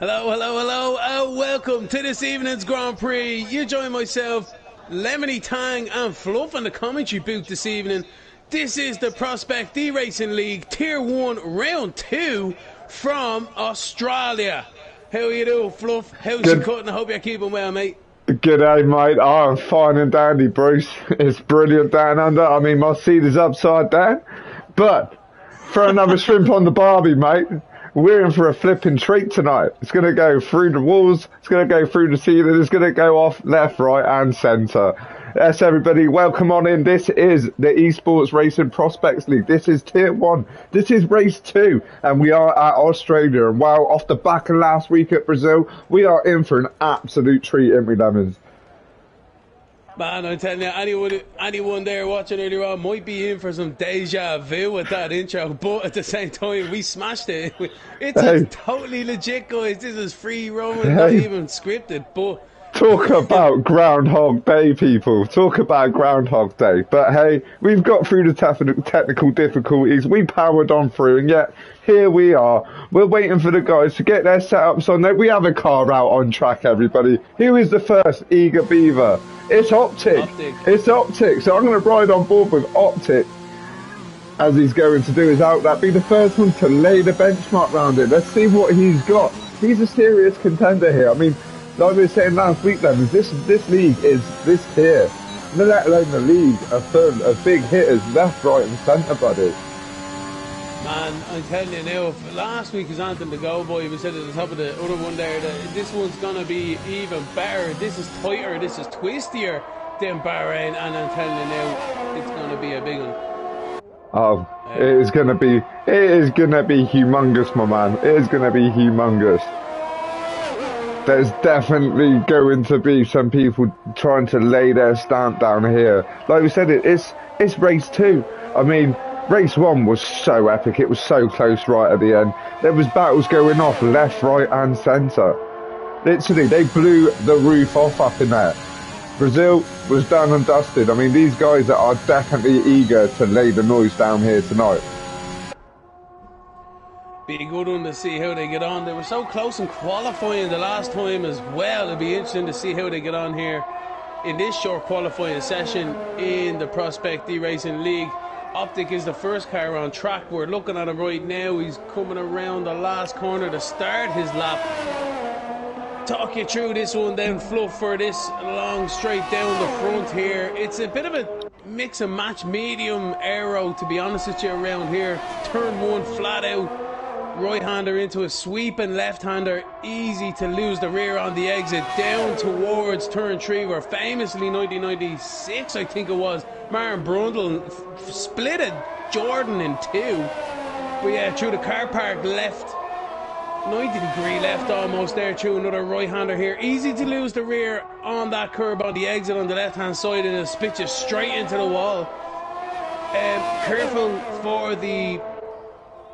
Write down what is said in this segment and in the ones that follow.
Hello, welcome to this evening's Grand Prix. You join myself, Lemony Tang and Fluff on the commentary booth this evening. This is the Prospect eRacing League Tier 1 Round 2 from Australia. How are you doing, Fluff? How's your cutting? I hope you're keeping well, mate. G'day, mate. Oh, I'm fine and dandy, Bruce. It's brilliant down under. I mean, my seat is upside down. But throw another shrimp on the barbie, mate. We're in for a flipping treat tonight. It's going to go through the walls. It's going to go through the ceiling. It's going to go off left, right and centre. Yes, everybody, welcome on in. This is the Esports Racing Prospects League. This is Tier 1. This is Race 2. And we are at Australia. And wow, off the back of last week at Brazil, we are in for an absolute treat, ain't we, Lemons? Man, I'm telling you, anyone there watching earlier on might be in for some deja vu with that intro, but at the same time, we smashed it. It's totally legit, guys. This is free roaming, not even scripted, but... Talk about Groundhog Day, people. Talk about Groundhog Day. But hey, we've got through the technical difficulties. We powered on through, and yet here we are. We're waiting for the guys to get their setups on there. We have a car out on track, everybody. Who is the first eager beaver? It's Optic. It's Optic. So I'm going to ride on board with Optic as he's going to do his outlap. Be the first one to lay the benchmark round it. Let's see what he's got. He's a serious contender here. I mean, like we were saying last week, then, this league is this tier. Let alone the league are full of big hitters left, right and centre, buddy. Man, I'm telling you now, if last week was anything to go by, we said at the top of the other one there that this one's going to be even better. This is tighter, this is twistier than Bahrain, and I'm telling you now, it's going to be a big one. Oh, it is going to be humongous, my man. It is going to be humongous. There's definitely going to be some people trying to lay their stamp down here. Like we said, it's race 2. I mean, race 1 was so epic. It was so close right at the end. There was battles going off left, right and centre. Literally, they blew the roof off up in there. Brazil was done and dusted. I mean, these guys are definitely eager to lay the noise down here tonight. Be a good one to see how they get on. They were so close in qualifying the last time as well. It'll be interesting to see how they get on here in this short qualifying session in the Prospect eRacing League. Optic is the first car on track. We're looking at him right now. He's coming around the last corner to start his lap. Talk you through this one then, Fluff, for this long straight down the front here. It's a bit of a mix and match medium aero, to be honest with you, around here. Turn 1 flat out. Right-hander into a sweeping left-hander, easy to lose the rear on the exit, down towards turn 3, where famously 1996, I think it was, Martin Brundle splitted Jordan in 2. But yeah, through the car park left, 90-degree left almost there, through another right-hander here. Easy to lose the rear on that curb on the exit on the left-hand side, and it'll spit you straight into the wall. Careful for the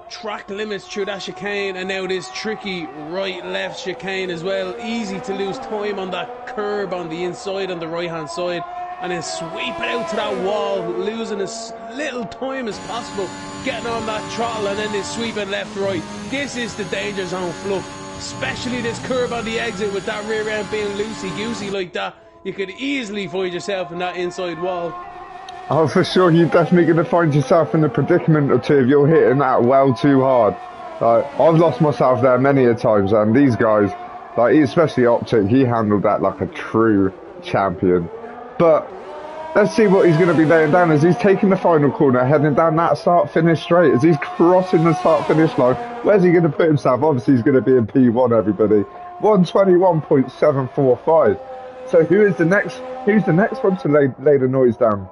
track limits through that chicane, and now this tricky right-left chicane as well. Easy to lose time on that curb on the inside on the right-hand side, and then sweep it out to that wall, losing as little time as possible, getting on that throttle, and then this sweeping left-right. This is the danger zone, Fluff, especially this curb on the exit with that rear end being loosey-goosey like that. You could easily find yourself in that inside wall. Oh, for sure, you're definitely going to find yourself in a predicament or two if you're hitting that well too hard. I've lost myself there many a times, and these guys, especially Optic, he handled that like a true champion. But let's see what he's going to be laying down as he's taking the final corner, heading down that start-finish straight. As he's crossing the start-finish line, where's he going to put himself? Obviously, he's going to be in P1, everybody. 121.745. So who's the next one to lay the noise down?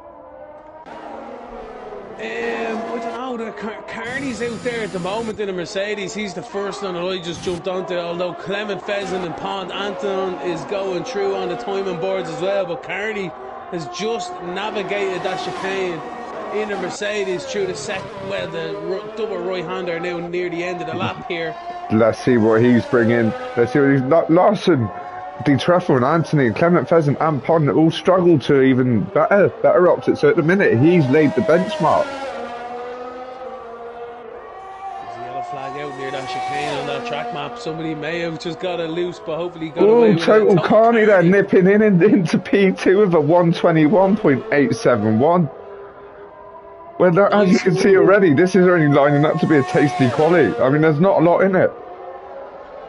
Carney's out there at the moment in a Mercedes. He's the first one that I just jumped onto, although Clement Pheasant and Pont Anton is going through on the timing boards as well. But Carney has just navigated that chicane in a Mercedes through the the double right-hander now near the end of the lap here. Let's see what he's bringing. Let's see what he's... Larson, De Treffel and Anthony, Clement Pheasant and Pont all struggle to even better Optics. So at the minute, he's laid the benchmark. lap. Somebody may have just got it loose, but hopefully got away Oh, with it. total carney there, nipping into P2 with a 121.871. Well, as you can see already, this is only lining up to be a tasty quali. I mean, there's not a lot in it.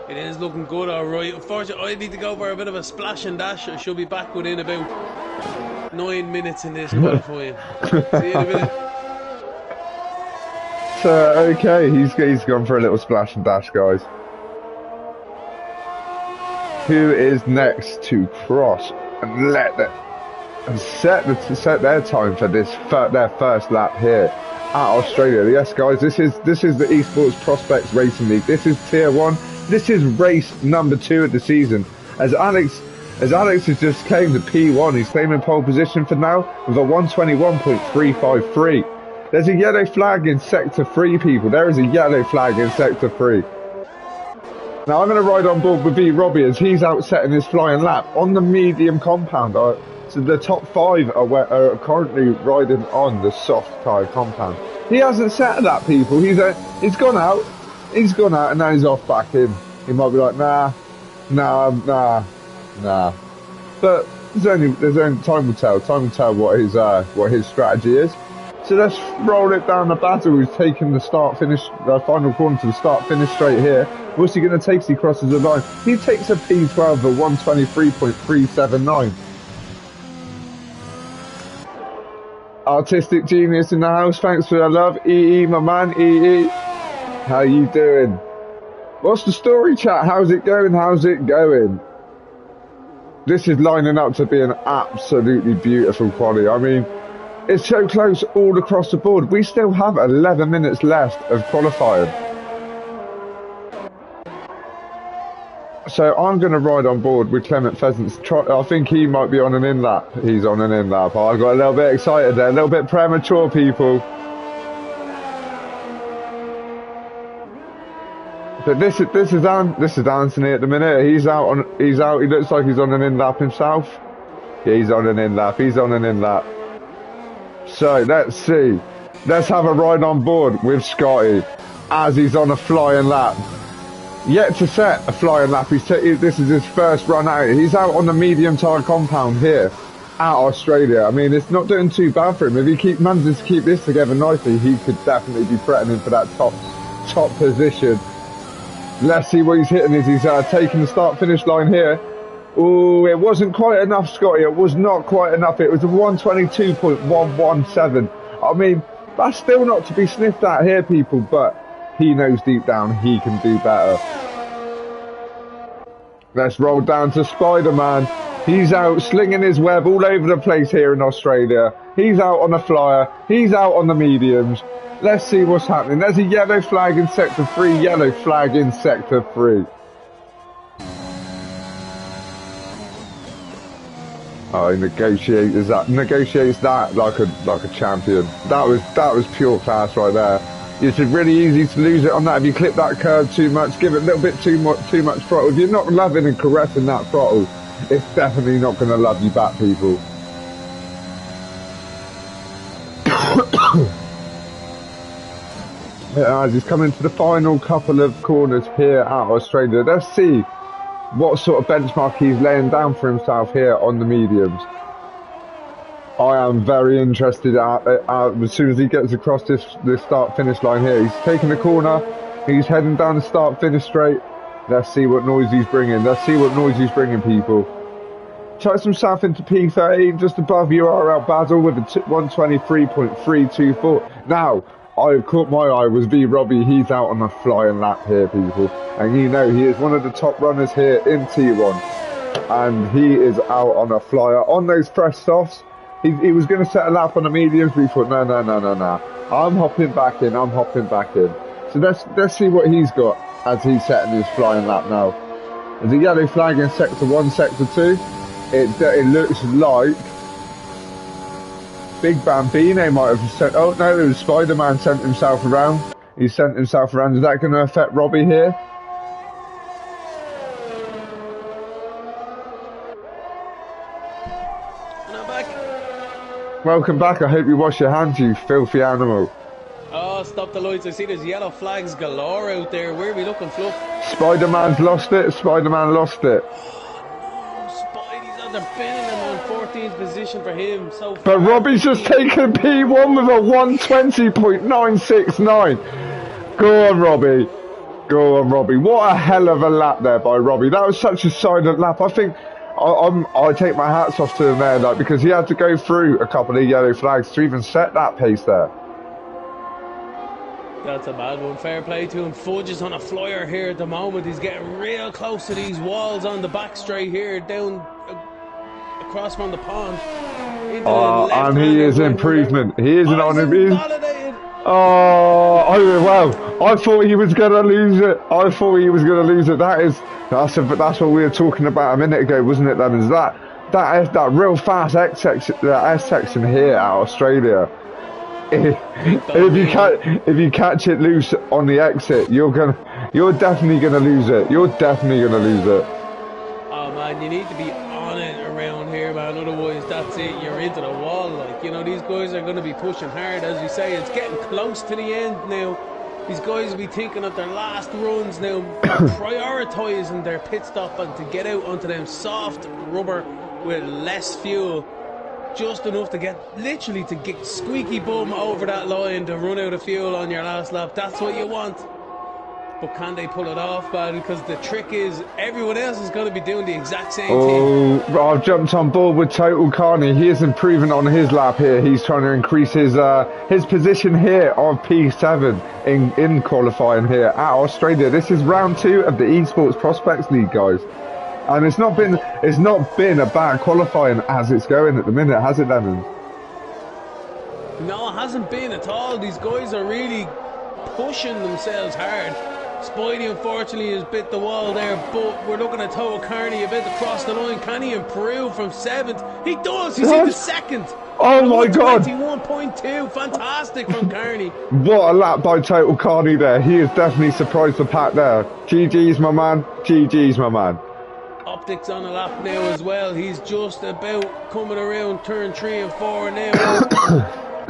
It is looking good, alright. Unfortunately, I need to go for a bit of a splash and dash. I should be back within about 9 minutes in this qualifying. See you in a minute. So, okay, he's gone for a little splash and dash, guys. Who is next to cross and set their time for their first lap here at Australia? Yes, guys, this is the Esports Prospects Racing League. This is Tier 1. This is race number 2 of the season. As Alex has just came to P1, he's claiming pole position for now with a 121.353. There's a yellow flag in Sector 3, people. There is a yellow flag in Sector 3. Now, I'm going to ride on board with Robbie as he's out setting his flying lap on the medium compound. So the top 5 are currently riding on the soft tyre compound. He hasn't set that, people. He's gone out. He's gone out and now he's off back in. He might be like, nah. But there's only time will tell. Time will tell what his strategy is. So let's roll it down the battle. He's taking the final corner to the start-finish straight here. What's he going to take as he crosses the line? He takes a P12 at 123.379. Artistic genius in the house. Thanks for the love. EE, my man. EE. How you doing? What's the story, chat? How's it going? How's it going? This is lining up to be an absolutely beautiful quali. I mean, it's so close all across the board. We still have 11 minutes left of qualifying. So I'm going to ride on board with Clement Pheasants. I think he might be on an in-lap. He's on an in-lap. I got a little bit excited there. A little bit premature, people. But this is Anthony at the minute. He's out. He looks like he's on an in-lap himself. Yeah, he's on an in-lap. So let's see. Let's have a ride on board with Scotty as he's on a flying lap. Yet to set a flying lap. This is his first run out. He's out on the medium tyre compound here at Australia. I mean, it's not doing too bad for him. If he manages to keep this together nicely, he could definitely be threatening for that top position. Let's see what he's hitting as he's taking the start-finish line here. Oh, it wasn't quite enough, Scotty. It was not quite enough. It was a 122.117. I mean, that's still not to be sniffed at here, people, but he knows deep down he can do better. Let's roll down to Spider-Man. He's out slinging his web all over the place here in Australia. He's out on the flyer. He's out on the mediums. Let's see what's happening. There's a yellow flag in Sector 3. Yellow flag in Sector 3. Oh, he negotiates that like a champion. That was pure class right there. It's really easy to lose it on that if you clip that curve too much, give it a little bit too much throttle. If you're not loving and caressing that throttle, it's definitely not going to love you back, people. As he's coming to the final couple of corners here at Australia, let's see what sort of benchmark he's laying down for himself here on the mediums. I am very interested as soon as he gets across this start-finish line here. He's taking the corner. He's heading down the start-finish straight. Let's see what noise he's bringing. People. Chucks himself into P13, just above URL Basel with a 123.324. Now, I caught my eye was Robbie. He's out on a flying lap here, people. And you know, he is one of the top runners here in T1. And he is out on a flyer. On those fresh softs, he was going to set a lap on the mediums, but he thought, no. I'm hopping back in. So let's see what he's got as he's setting his flying lap now. There's a yellow flag in Sector 1, Sector 2. It looks like Big Bambino might have sent... Oh, no, it was Spider-Man sent himself around. He sent himself around. Is that going to affect Robbie here? And I'm back. Welcome back. I hope you wash your hands, you filthy animal. Oh, God, stop the lights. I see there's yellow flags galore out there. Where are we looking, Fluff? Spider-Man's lost it. Spider-Man lost it. Spidey's under Benningham on 14th position for him so far. But Robbie's just taken P1 with a 120.969. Go on, Robbie. Go on, Robbie. What a hell of a lap there by Robbie. That was such a silent lap. I think I take my hats off to him there, like, because he had to go through a couple of yellow flags to even set that pace there. That's a bad one. Fair play to him. Fudge is on a flyer here at the moment. He's getting real close to these walls on the back straight here, down across from the pond. And he is improvement. He isn't on him. I thought he was going to lose it. That's what we were talking about a minute ago, wasn't it, Lemons? That real fast S section here at Australia. If you catch it loose on the exit, you're definitely gonna lose it. Oh man, you need to be on it around here, man. Otherwise, that's it. You're into the wall. Like, you know, these guys are gonna be pushing hard, as you say. It's getting close to the end now. These guys will be thinking of their last runs now, prioritising their pit stop and to get out onto them soft rubber with less fuel. Just enough to get squeaky bum over that line to run out of fuel on your last lap. That's what you want. But can they pull it off, man? Because the trick is everyone else is going to be doing the exact same thing. I've jumped on board with Total Carney. He is improving on his lap here. He's trying to increase his position here on P7 in qualifying here at Australia. This is round 2 of the Esports Prospects League, guys. And it's not been a bad qualifying as it's going at the minute, has it, Lemon? No, it hasn't been at all. These guys are really pushing themselves hard. Spidey, unfortunately, has bit the wall there, but we're looking at Total Carney about to cross the line. Can he improve from 7th? He does! He's into 2nd! Oh my God! 21.2, fantastic from Carney. What a lap by Total Carney there. He has definitely surprised the pack there. GG's, my man. Optics on a lap now as well. He's just about coming around turn 3 and 4 now.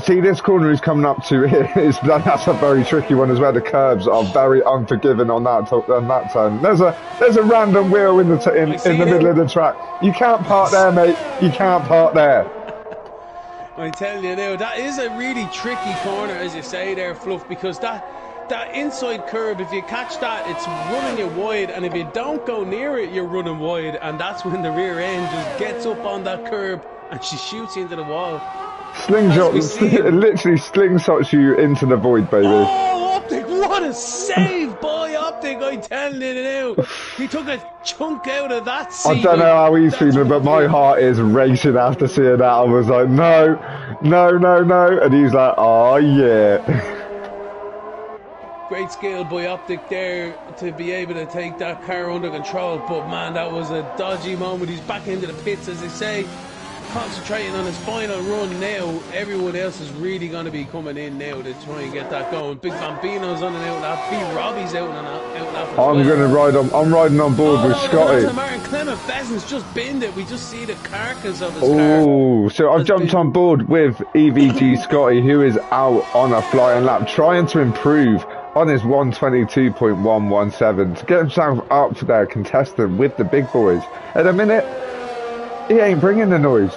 See, this corner he's coming up to here, that's a very tricky one as well. The curbs are very unforgiving on that turn. There's a random wheel in the middle of the track. You can't park there, mate. You can't park there. I tell you now, that is a really tricky corner, as you say there, Fluff, because that inside curb, if you catch that, it's running you wide, and if you don't go near it, you're running wide, and that's when the rear end just gets up on that curb and she shoots you into the wall. Slingshot, it literally slingshots you into the void, baby. Oh, Optic, what a save by Optic, I tell you now. He took a chunk out of that seat. I don't know how he's feeling, but my heart is racing after seeing that. I was like, no. And he's like, oh, yeah. Great skill by Optic there to be able to take that car under control. But, man, that was a dodgy moment. He's back into the pits, as they say. Concentrating on his final run now. Everyone else is really going to be coming in now to try and get that going. Big Bambino's on an out lap. B Robbie's out and out lap. I'm riding on board with Scotty. Martin Clement Pheasant's just binned it. We just see the carcass of his car. Oh, so I've jumped on board with EVG Scotty, who is out on a flying lap, trying to improve on his 122.117 to get himself up for their contestant with the big boys. At a minute, he ain't bringing the noise.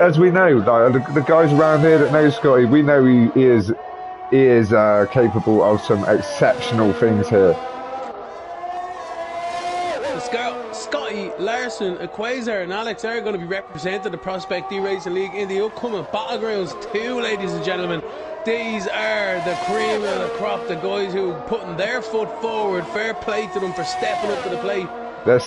As we know, like, the guys around here that know Scotty, we know he is capable of some exceptional things here. Scotty, Larson, Quasar and Alex are going to be representing the Prospect eRacing League in the upcoming Battlegrounds 2, ladies and gentlemen. These are the cream of the crop, the guys who are putting their foot forward. Fair play to them for stepping up to the plate.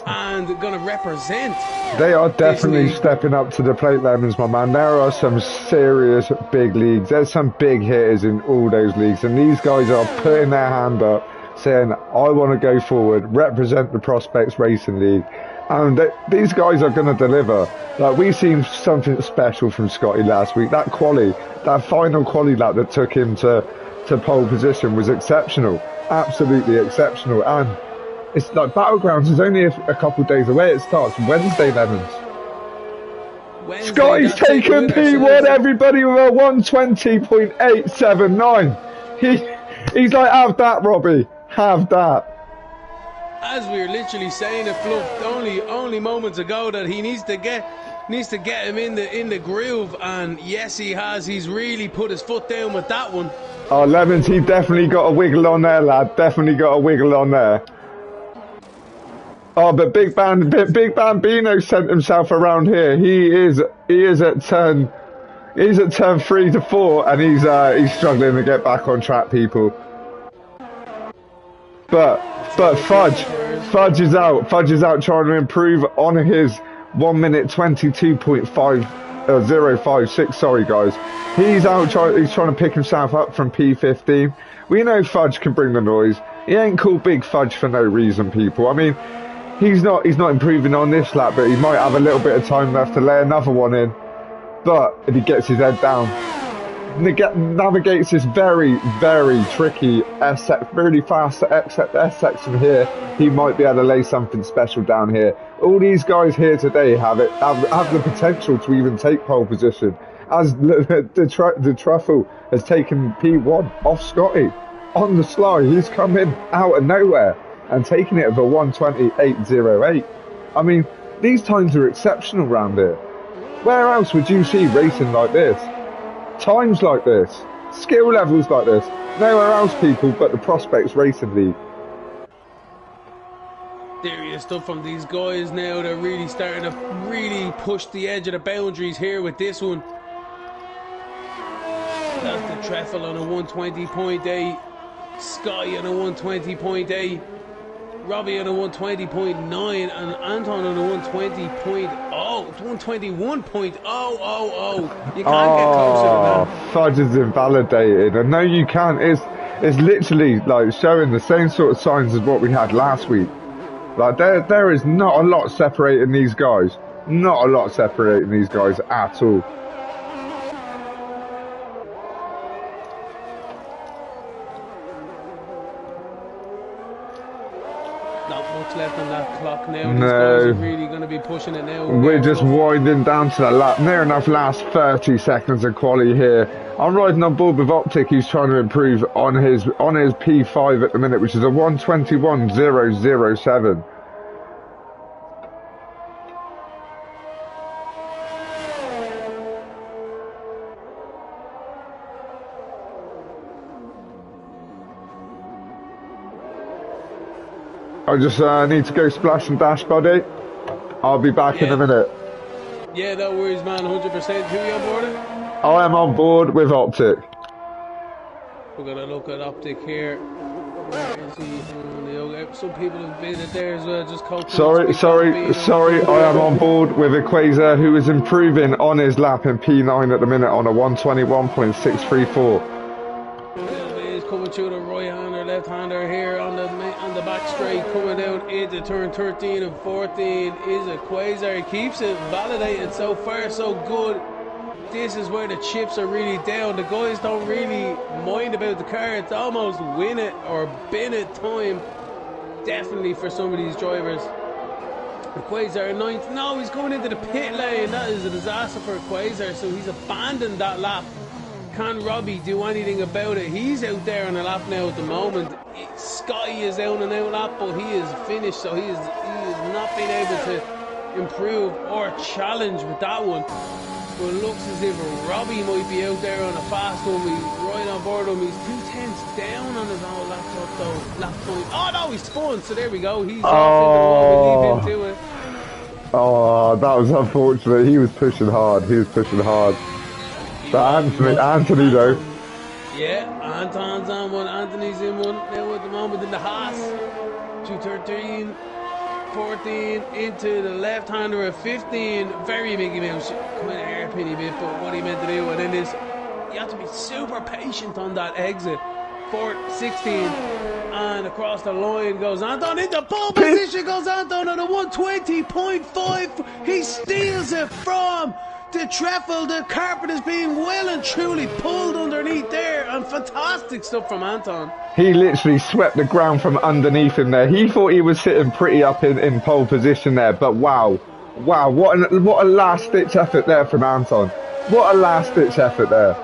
And going to represent. They are definitely stepping up to the plate, Lemons, my man. There are some serious big leagues. There's some big hitters in all those leagues, and these guys are putting their hand up, saying, I want to go forward, represent the Prospects Racing League. And these guys are going to deliver. Like, we've seen something special from Scotty last week. That final quali lap that took him to pole position was exceptional. Absolutely exceptional. And it's like Battlegrounds is only a couple of days away. It starts Wednesday, Lemons. Scotty's taken P1, everybody, with a 120.879. He's like, have that, Robbie. Have that. As we were literally saying it, Fluff, only moments ago, that he needs to get him in the groove, and yes, he has. He's really put his foot down with that one. Oh, Lemons, he definitely got a wiggle on there, lad. Definitely got a wiggle on there. Oh, but Big Bambino sent himself around here. He is at turn 3 to 4, and he's struggling to get back on track, people. But Fudge is out. Fudge is out trying to improve on his 1 minute 22.056. Sorry, guys. He's out. He's trying to pick himself up from P15. We know Fudge can bring the noise. He ain't called Big Fudge for no reason, people. I mean, he's not improving on this lap, but he might have a little bit of time left to lay another one in. But if he gets his head down, navigates this very, very tricky really fast S section here, he might be able to lay something special down here. All these guys here today have the potential to even take pole position, as the Truffle has taken P1 off Scotty on the sly. He's come in out of nowhere and taken it of a 1:28.08. I mean, these times are exceptional round here. Where else would you see racing like this? Times like this, skill levels like this, nowhere else, people, but the Prospects Racing League. Serious stuff from these guys now. They're really starting to push the edge of the boundaries here with this one. That's the Treffel on a 120.8, Sky on a 120.8, Robbie on a 120.9, and Anton on a 121.0. You can't get closer than that. Fudge is invalidated, and no, you can't. It's literally like showing the same sort of signs as what we had last week. Like there is not a lot separating these guys. Not a lot separating these guys at all. Left on that clock now. These guys are really going to be pushing it now. We're just winding down to the near enough last 30 seconds of quali here. I'm riding on board with Optic. He's trying to improve on his P5 at the minute, which is a 121.007. I just need to go splash and dash, buddy. I'll be back in a minute. Yeah, no worries, man. 100%. Who are you on board? I am on board with Optic. We're going to look at Optic here. Where is he? Some people have been there as well. Just sorry. I am on board with Equazer, who is improving on his lap in P9 at the minute on a 121.634. He's coming through the right-hander, left-hander here on the back straight, coming down into turn 13 and 14 is Equazer. He keeps it validated. So far so good. This is where the chips are really down. The guys don't really mind about the car. It's almost win it or bin it time, definitely, for some of these drivers. Equazer in 9th. No, he's going into the pit lane. That is a disaster for Equazer, so he's abandoned that lap. Can Robbie do anything about it? He's out there on the lap now at the moment. Sky is out and out lap, but he is finished, so he is not being able to improve or challenge with that one. But it looks as if Robbie might be out there on a fast one. He's right on board him. He's 2/10 down on his own laptop though. Lap point. Oh no, he spun. So there we go. He's off into the wall. We'll leave him to it. Oh, that was unfortunate. He was pushing hard. But Anthony though. Yeah, Anton's on one. Anthony's in one now at the moment in the Haas. 213. 14 into the left-hander at 15. Very Mickey Mouse, kind of hairpinny bit, but what he meant to do. And then this, you have to be super patient on that exit. 16, and across the line goes Anton into pole position. Goes Anton on a 120.5. He steals it from the Treffel. The carpet is being well and truly pulled underneath there, and fantastic stuff from Anton. He literally swept the ground from underneath him there. He thought he was sitting pretty up in pole position there, but wow, what a last-ditch effort there from Anton. What a last-ditch effort there.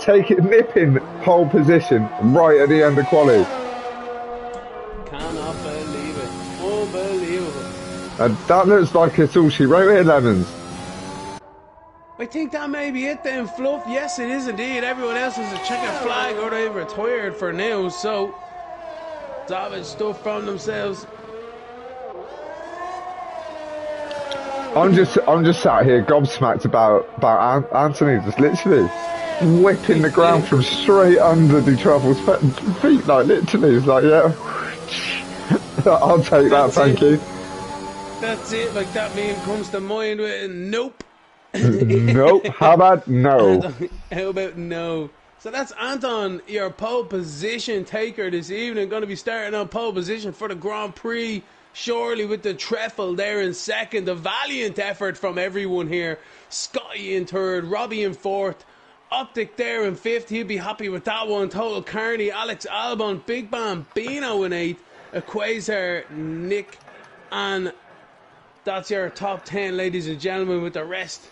nipping pole position right at the end of quali. Cannot believe it. Unbelievable. And that looks like it's all she wrote here, Lemons. I think that may be it then, Fluff. Yes, it is indeed. Everyone else has a checkered flag or they've retired for now, so savage stuff from themselves. I'm just sat here gobsmacked about Anthony just literally whipping the ground from straight under the Travel's feet, like literally. It's like, yeah, I'll take that, thank you. That's it. Like that meme comes to mind with nope. Nope. How about no? How about no? So that's Anton, your pole position taker this evening. Going to be starting on pole position for the Grand Prix. Surely with the treble there in second. A valiant effort from everyone here. Scotty in third, Robbie in fourth, Optic there in fifth. He'll be happy with that one. Total Carney, Alex Albon, Big Bam, Bino in eighth, Equator, Nick, and that's your top 10, ladies and gentlemen, with the rest.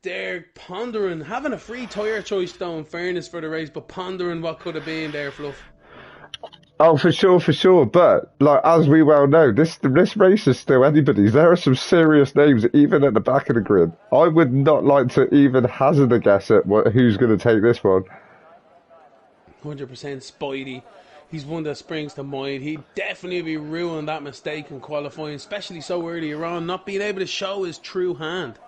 They're pondering, having a free tyre choice though, in fairness for the race, but pondering what could have been there, Fluff. Oh, for sure. But like as we well know, this race is still anybody's. There are some serious names even at the back of the grid. I would not like to even hazard a guess at who's going to take this one. 100% Spidey. He's one that springs to mind. He'd definitely be ruining that mistake in qualifying, especially so early on, not being able to show his true hand.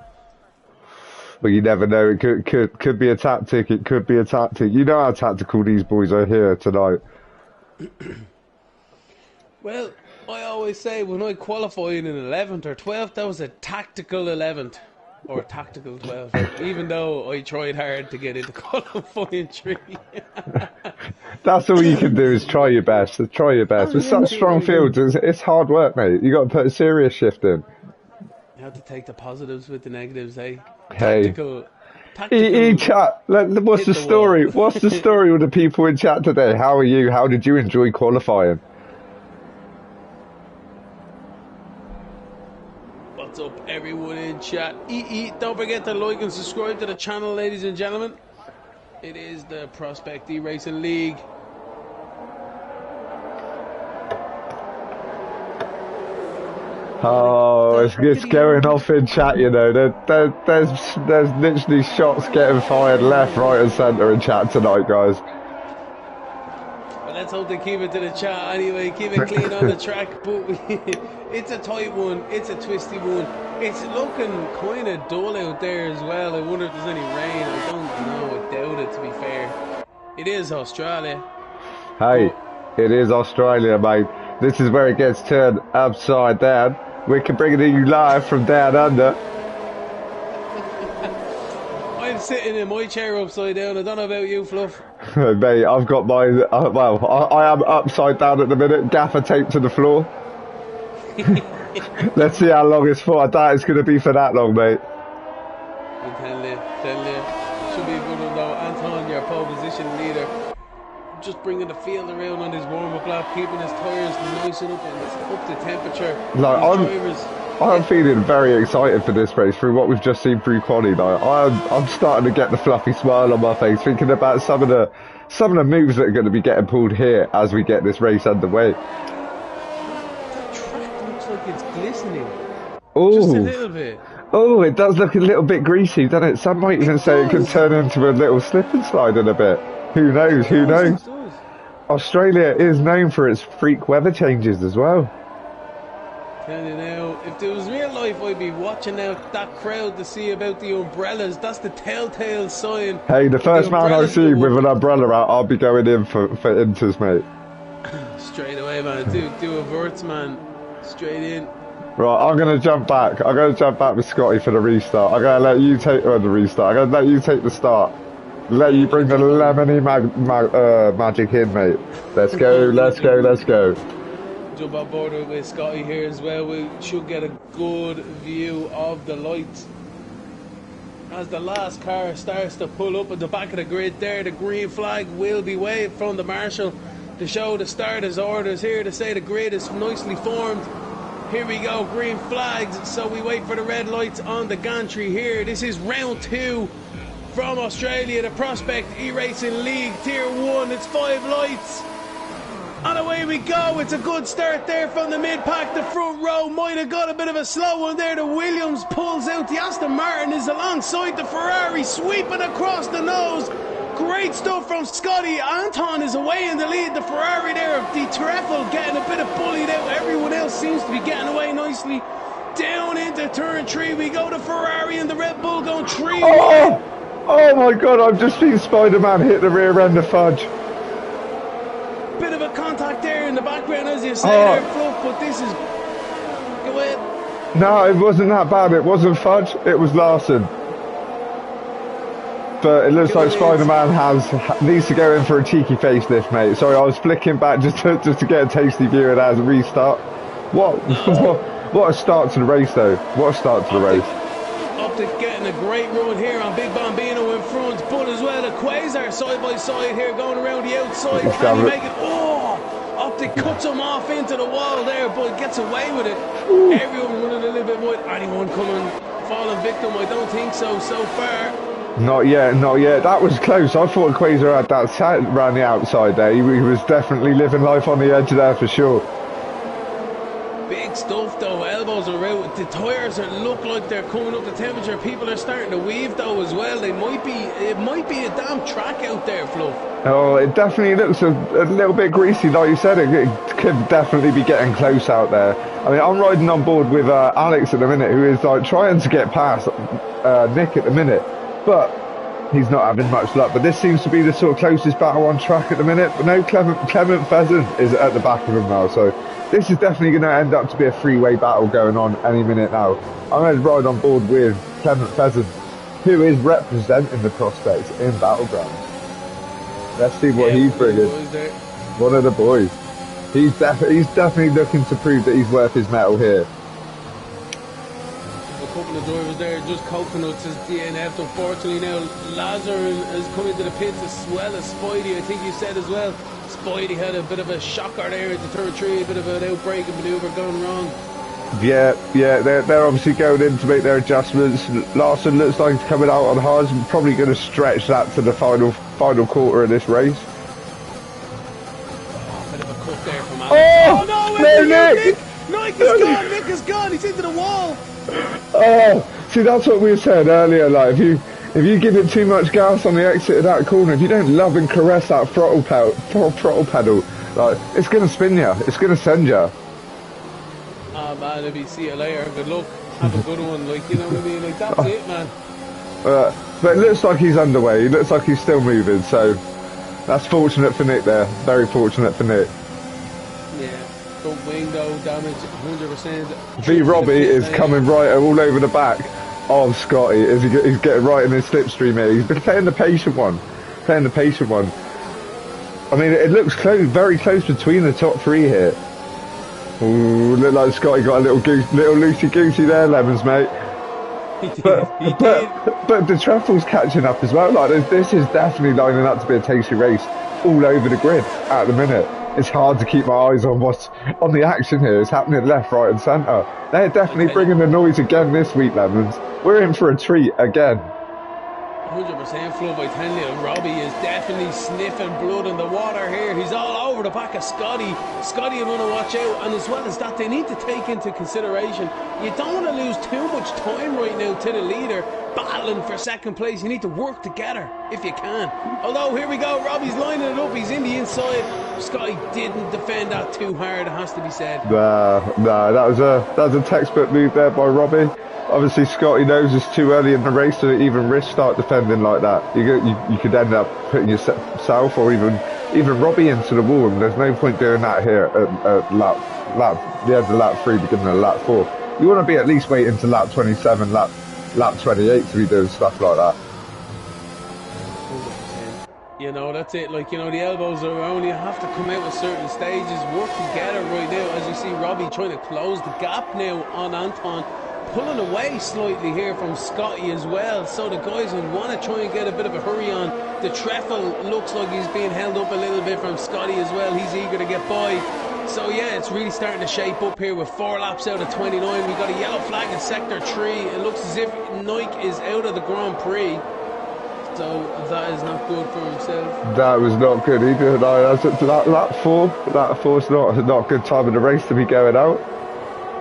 Well, you never know. It could be a tactic. It could be a tactic. You know how tactical these boys are here tonight. Well, I always say when I qualified in 11th or 12th, that was a tactical 11th or tactical 12th, even though I tried hard to get into qualifying 3. That's all you can do is try your best. Try your best. With such strong fields, it's hard work, mate. You got to put a serious shift in. You have to take the positives with the negatives, eh? Hey. Tactical. Chat. What's the story? What's the story with the people in chat today? How are you? How did you enjoy qualifying? What's up, everyone in chat? Don't forget to like and subscribe to the channel, ladies and gentlemen. It is the Prospect eRacing League. Oh, it's going off in chat, you know. There's literally shots getting fired left, right and centre in chat tonight, guys. Well, let's hope they keep it to the chat anyway. Keep it clean on the track. But it's a tight one. It's a twisty one. It's looking kind of dull out there as well. I wonder if there's any rain. I don't know. I doubt it, to be fair. It is Australia. Hey, it is Australia, mate. This is where it gets turned upside down. We can bring it to you live from down under. I'm sitting in my chair upside down. I don't know about you, Fluff. Mate, I've got my... I am upside down at the minute. Gaffer taped to the floor. Let's see how long it's for. I doubt it's going to be for that long, mate. I'm telling you. Should be a good one, though. Anton, your pole position leader. Just bringing the field around on his warm-up lap, keeping his tyres nice and up to temperature. Like, I'm feeling very excited for this race through what we've just seen through quali. Like, I'm starting to get the fluffy smile on my face, thinking about some of the moves that are going to be getting pulled here as we get this race underway. The track looks like it's glistening. Ooh. Just a little bit. Oh, it does look a little bit greasy, doesn't it? Some might even say it could turn into a little slip and slide in a bit. Who knows? Who knows? Australia is known for its freak weather changes as well. Tell you now, if there was real life, I'd be watching out that crowd to see about the umbrellas. That's the telltale sign. Hey, the first man I see with an umbrella out, I'll be going in for inters, mate. Straight away, man. Do a verts, man. Straight in. Right, I'm going to jump back. I'm going to jump back with Scotty for the restart. I'm going to let you take the restart. I'm going to let you take the start. Let you bring the lemony magic in, mate. Let's go, let's go, let's go. Jump on board with Scotty here as well. We should get a good view of the lights. As the last car starts to pull up at the back of the grid there, the green flag will be waved from the marshal to show the starters' orders here to say the grid is nicely formed. Here we go, green flags. So we wait for the red lights on the gantry here. This is round 2 from Australia, the Prospect eRacing League Tier 1. It's 5 lights. And away we go. It's a good start there from the mid-pack. The front row might have got a bit of a slow one there. The Williams pulls out. The Aston Martin is alongside the Ferrari, sweeping across the nose. Great stuff from Scotty. Anton is away in the lead. The Ferrari there, the Treffel getting a bit of bullied out. Everyone else seems to be getting away nicely. Down into turn 3 we go. The Ferrari and the Red Bull going 3. Oh my god, I've just seen Spider-Man hit the rear end of Fudge. Bit of a contact there in the background, as you say there, Fluff, but this is... Go ahead. No, it wasn't that bad. It wasn't Fudge, it was Larson. But it looks like Spider-Man needs to go in for a cheeky facelift, mate. Sorry, I was flicking back just to get a tasty view of that as a restart. What a start to the race, though. What a start to the race. Optic getting a great run here on Big Bambino in front, but as well a Quasar side by side here going around the outside. Can he make it? Optic cuts him off into the wall there, but gets away with it. Everyone running a little bit wide. Anyone coming, falling victim? I don't think so far. Not yet, not yet. That was close. I thought Quasar had that set around the outside there. He was definitely living life on the edge there for sure. Big stuff though, elbows are out. The tyres look like they're coming up the temperature. People are starting to weave though as well. It might be a damn track out there, Fluff. Oh, it definitely looks a little bit greasy, like you said. It could definitely be getting close out there. I mean, I'm riding on board with Alex at the minute, who is like trying to get past Nick at the minute, but he's not having much luck. But this seems to be the sort of closest battle on track at the minute. But no, Clement Pheasant is at the back of him now, so this is definitely going to end up to be a three-way battle going on any minute now. I'm going to ride on board with Clement Pheasant, who is representing the Prospects in Battlegrounds. Let's see what he's bringing. One of the boys. He's definitely looking to prove that he's worth his medal here. A couple of drivers there, just coconuts as DNF. Unfortunately now Lazar has come into the pits as well as Spidey. I think you said as well. Spidey had a bit of a shocker there into turn 3, a bit of an outbreaking manoeuvre going wrong. Yeah, they're obviously going in to make their adjustments. Larson looks like he's coming out on hards and probably going to stretch that to the final quarter of this race. Bit of a cut there from Alex. No, Nick! Nick is gone! Nick is gone! He's into the wall! Oh, see, that's what we were saying earlier. Like, if you give it too much gas on the exit of that corner, if you don't love and caress that throttle pedal, like, it's going to spin you. It's going to send you. Ah, man, if you see you later, good luck. Have a good one. Like, you know what I mean? Like, that's it, man. But it looks like he's underway. He looks like he's still moving, so that's fortunate for Nick there. Very fortunate for Nick. Yeah. Front wing, though, damage 100%. V Robbie is coming right all over the back of Scotty. He's getting right in his slipstream here. He's been playing the patient one. I mean, it looks close, very close between the top 3 here. Ooh, look like Scotty got a little loosey-goosey there, Lemons, mate. But the Treffel's catching up as well. Like, this is definitely lining up to be a tasty race all over the grid at the minute. It's hard to keep my eyes on what's on the action here. It's happening left, right and centre. They're definitely bringing the noise again this week, Lemons. We're in for a treat again. 100% Fluff, I tell you. Robbie is definitely sniffing blood in the water here. He's all over the back of Scotty. Scotty will want to watch out, and as well as that, they need to take into consideration, you don't want to lose too much time right now to the leader battling for second place. You need to work together if you can. Although, here we go, Robbie's lining it up. He's in the inside. Scotty didn't defend that too hard, it has to be said. Nah, that was a textbook move there by Robbie. Obviously, Scotty knows it's too early in the race to even risk start defending like that. You could end up putting yourself or even Robbie into the wall, and there's no point doing that here at the end of lap 3, beginning of lap 4. You want to be at least waiting to lap 27, lap 28 to be doing stuff like that. 100%. You know, that's it. Like, you know, the elbows are around. You have to come out at certain stages, work together right now. As you see, Robbie trying to close the gap now on Anton. Pulling away slightly here from Scotty as well, so the guys would want to try and get a bit of a hurry on. The Treffel looks like he's being held up a little bit from Scotty as well. He's eager to get by. So yeah, it's really starting to shape up here with 4 laps out of 29. We've got a yellow flag in sector 3. It looks as if Nike is out of the Grand Prix. So that is not good for himself. That was not good. He did that four's not a good time of the race to be going out.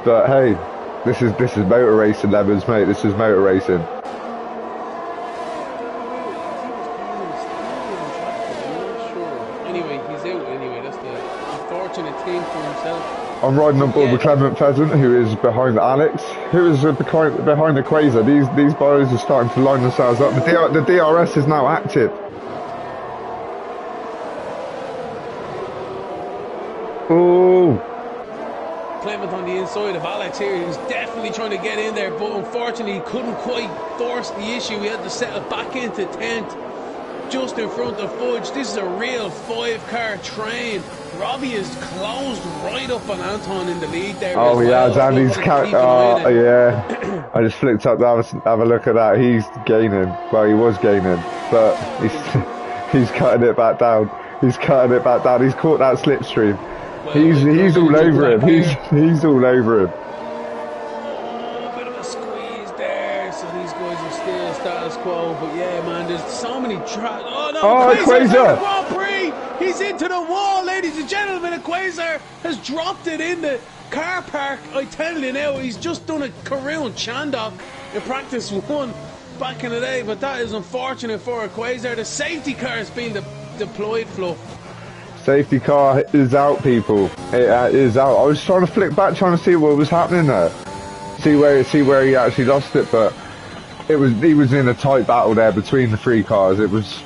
But hey, this is motor racing, Lemons, mate. This is motor racing. Anyway, he's out anyway. That's the unfortunate thing for himself. I'm riding on board with Clement Pheasant, who is behind Alex, who is behind the Quasar. These boys are starting to line themselves up. The DRS is now active. Oh. Clement on the inside of Alex here. He was definitely trying to get in there, but unfortunately he couldn't quite force the issue. He had to settle back into 10th, just in front of Fudge. This is a real 5-car train. Robbie is closed right up on Anton in the lead there. Oh yeah, well. Danny's yeah. I just flicked up to have a look at that. He's gaining. Well, he was gaining, but he's cutting it back down. He's cutting it back down. He's caught that slipstream. Well, he's all over him. He's all over him. Oh, a bit of a squeeze there. So these guys are still status quo. But yeah, man, there's so many Oh no, Quasar! Grand Prix. He's into the wall, ladies and gentlemen. Quasar has dropped it in the car park. I tell you now, he's just done a Karun Chandok in practice 1 back in the day. But that is unfortunate for Quasar. The safety car has been deployed, Fluff. Safety car is out, people. It is out. I was trying to flick back, trying to see what was happening there. See where he actually lost it, but he was in a tight battle there between the 3 cars. It was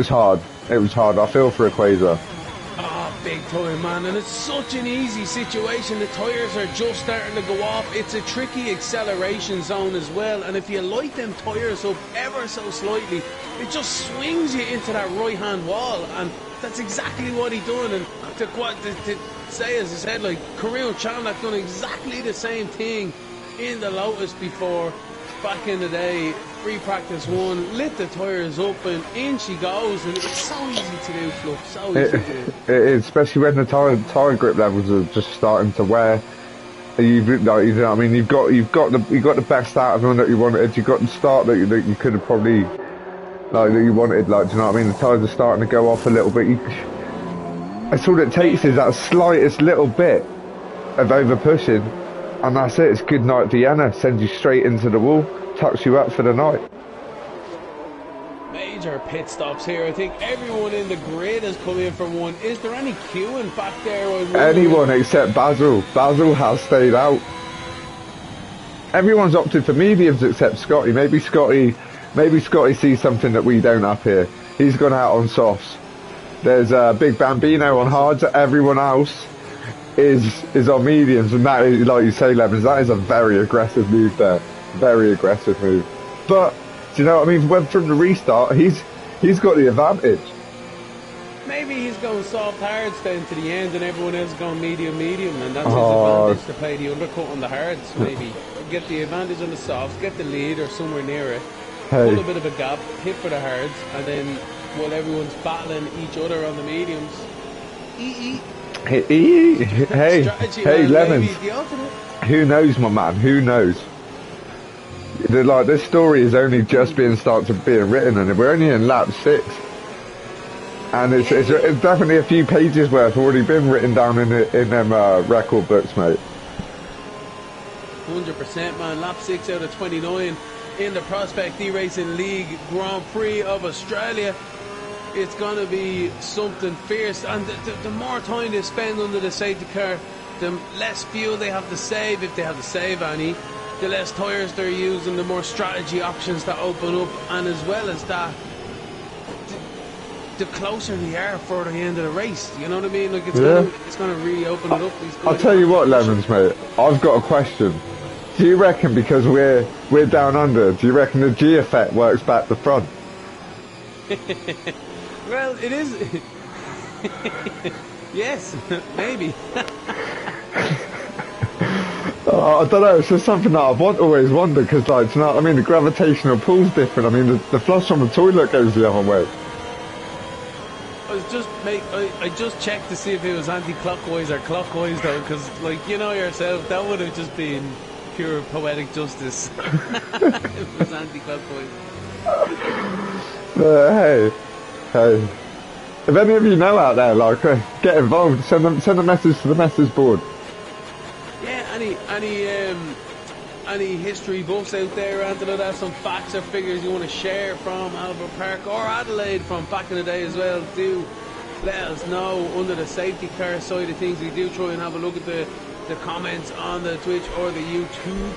hard. It was hard. I feel for Quasar. Oh, big time, man. And it's such an easy situation. The tyres are just starting to go off. It's a tricky acceleration zone as well. And if you light them tyres up ever so slightly, it just swings you into that right-hand wall. And that's exactly what he done. And to say, as I said, like, Karun Chandok done exactly the same thing in the Lotus before, back in the day. Free practice 1, lit the tyres up, and in she goes. And it's so easy to do, Fluff. So easy to do. It is, especially when the tyre grip levels are just starting to wear. You know what I mean? You've got the best out of them that you wanted. You've got the start that you could have probably that you wanted. Like, do you know what I mean? The tyres are starting to go off a little bit. That's all it takes is that slightest little bit of over pushing, and that's it. It's good night Vienna. Sends you straight into the wall. Tucks you up for the night. Major pit stops here. I think everyone in the grid has come in for one. Is there any queuing back there? Anyone except Basil. Basil has stayed out. Everyone's opted for mediums except Scotty. Maybe Scotty sees something that we don't up here. He's gone out on softs. There's a Big Bambino on hards. Everyone else is on mediums, and that is, like you say, Levens, that is a very aggressive move there. Very aggressive move. But do you know what I mean? From the restart, he's got the advantage. Maybe he's going soft hards then to the end, and everyone else is going medium, and that's his advantage to play the undercut on the hards. Maybe get the advantage on the softs, get the lead or somewhere near it, pull a bit of a gap, hit for the hards, and then while everyone's battling each other on the mediums, Hey, Lemons. Who knows, my man? Who knows? This story is only just being written, and we're only in lap 6, and it's definitely a few pages worth already been written down in them record books, mate. 100%, man. Lap 6 out of 29 in the Prospect eRacing League Grand Prix of Australia. It's gonna be something fierce, and the more time they spend under the safety car, the less fuel they have to save, if they have to save any. The less tyres they're using, the more strategy options that open up, and as well as that, the closer we are for the end of the race. You know what I mean? Like it's gonna really open it up. I'll tell you what, Lemons, mate. I've got a question. Do you reckon because we're down under, do you reckon the G effect works back to front? Well, it is. Yes, maybe. I don't know, it's just something that I've always wondered, because, like, you know what I mean, the gravitational pull's different. I mean, the flush from the toilet goes the other way. I just checked to see if it was anti-clockwise or clockwise, though, because, like, you know yourself, that would have just been pure poetic justice if it was anti-clockwise. Hey, hey. If any of you know out there, like, get involved, send a message to the message board. Yeah, any history buffs out there, anything like that, some facts or figures you want to share from Albert Park or Adelaide from back in the day as well, do let us know under the safety car side of things. We do try and have a look at the comments on the Twitch or the YouTube.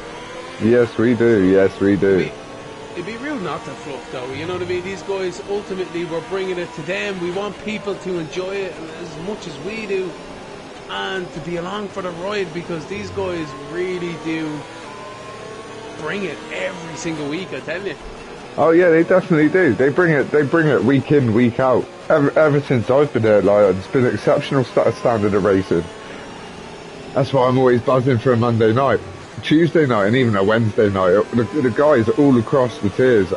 Yes, we do. Yes, we do. It'd be rude not to fluff though, you know what I mean? These guys, ultimately, we're bringing it to them. We want people to enjoy it as much as we do and to be along for the ride, because these guys really do bring it every single week, I tell you. Oh yeah, they definitely do. They bring it week in, week out. Ever since I've been there, like, it's been exceptional standard of racing. That's why I'm always buzzing for a Monday night, Tuesday night, and even a Wednesday night. The guys all across the tiers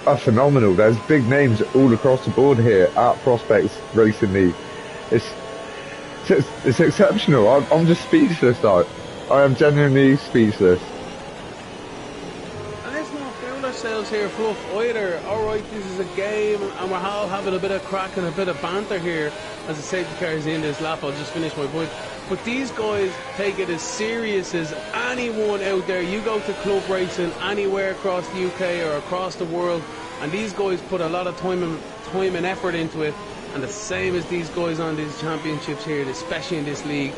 are phenomenal. There's big names all across the board here at Prospects Racing League. It's exceptional. I'm just speechless. I am genuinely speechless. Ourselves here, Fluff, either. Alright, this is a game and we're all having a bit of crack and a bit of banter here as the safety car is in this lap. I'll just finish my point. But these guys take it as serious as anyone out there. You go to club racing anywhere across the UK or across the world, and these guys put a lot of time and effort into it. And the same as these guys on these championships here, especially in this league,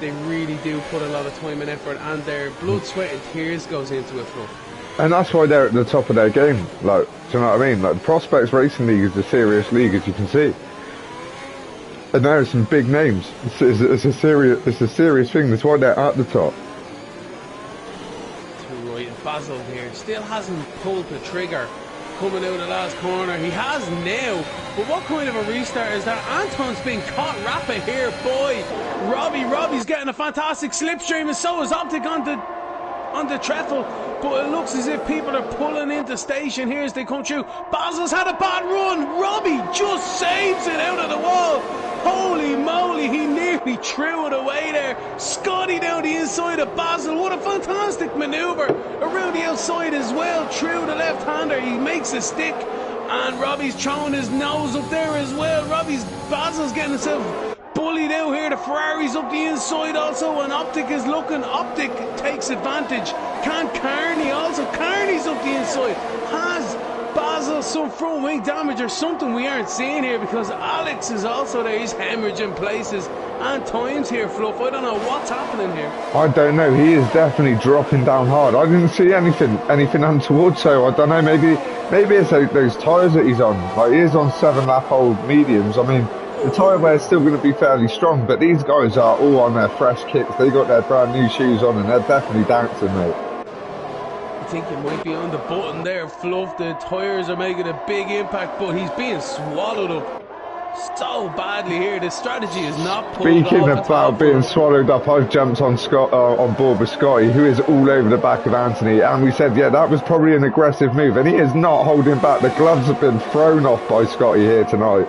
they really do put a lot of time and effort, and their blood, sweat and tears goes into it, Fluff. And that's why they're at the top of their game. Like, do you know what I mean? Like, the Prospects Racing League is a serious league, as you can see. And there are some big names. It's a serious thing. That's why they're at the top. Right, Basil here still hasn't pulled the trigger. Coming out of the last corner, he has now. But what kind of a restart is that? Anton's been caught rapid here, boy. Robbie's getting a fantastic slipstream, and so is Optic on the treadle. But it looks as if people are pulling into station here as they come through. Basil's had a bad run. Robbie just saves it out of the wall. Holy moly, he nearly threw it away there. Scotty down the inside of Basil. What a fantastic manoeuvre. Around the outside as well. Through the left-hander. He makes a stick. And Robbie's throwing his nose up there as well. Basil's getting himself bullied out here. The Ferrari's up the inside also, and Optic is looking. Optic takes advantage. Can Carney also? Carney's up the inside. Has Basil some front wing damage or something we aren't seeing here, because Alex is also there. He's hemorrhaging places and times here, Fluff. I don't know what's happening here. I don't know. He is definitely dropping down hard. I didn't see anything untoward, so I don't know. Maybe it's those tyres that he's on. Like, he is on 7-lap-old mediums. I mean, the tyre wear is still going to be fairly strong, but these guys are all on their fresh kits. They got their brand new shoes on, and they're definitely dancing, mate. I think you might be on the button there, Fluff. The tyres are making a big impact, but he's being swallowed up so badly here. The strategy is not pulled off. Speaking about being swallowed up, I've jumped on board with Scotty, who is all over the back of Anthony, and we said, yeah, that was probably an aggressive move, and he is not holding back. The gloves have been thrown off by Scotty here tonight.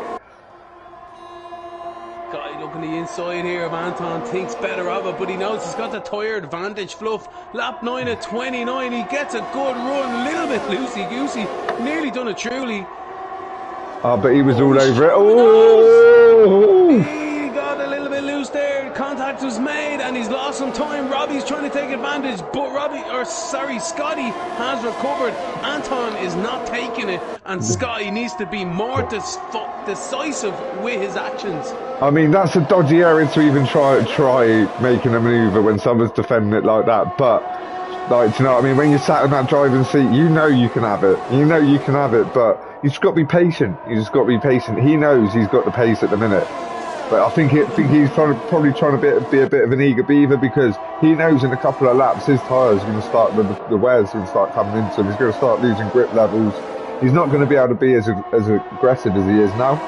The inside here of Anton thinks better of it, but he knows he's got the tyre advantage, Fluff. Lap 9 at 29, he gets a good run, a little bit loosey-goosey, nearly done it truly. Oh, but he was all over it. Oh! He got a little bit loose there, contact was made, and he's lost some time. Robbie's trying to take advantage, but Scotty has recovered. Anton is not taking it, and Scotty needs to be more decisive with his actions. I mean, that's a dodgy area to even try making a manoeuvre when someone's defending it like that. But, like, do you know what I mean? When you're sat in that driving seat, you know you can have it. You know you can have it, but you just got to be patient. You just got to be patient. He knows he's got the pace at the minute. But I think he's probably trying to be a bit of an eager beaver, because he knows in a couple of laps his tyres are going to start, the wear's going to start coming into him. He's going to start losing grip levels. He's not going to be able to be as aggressive as he is now.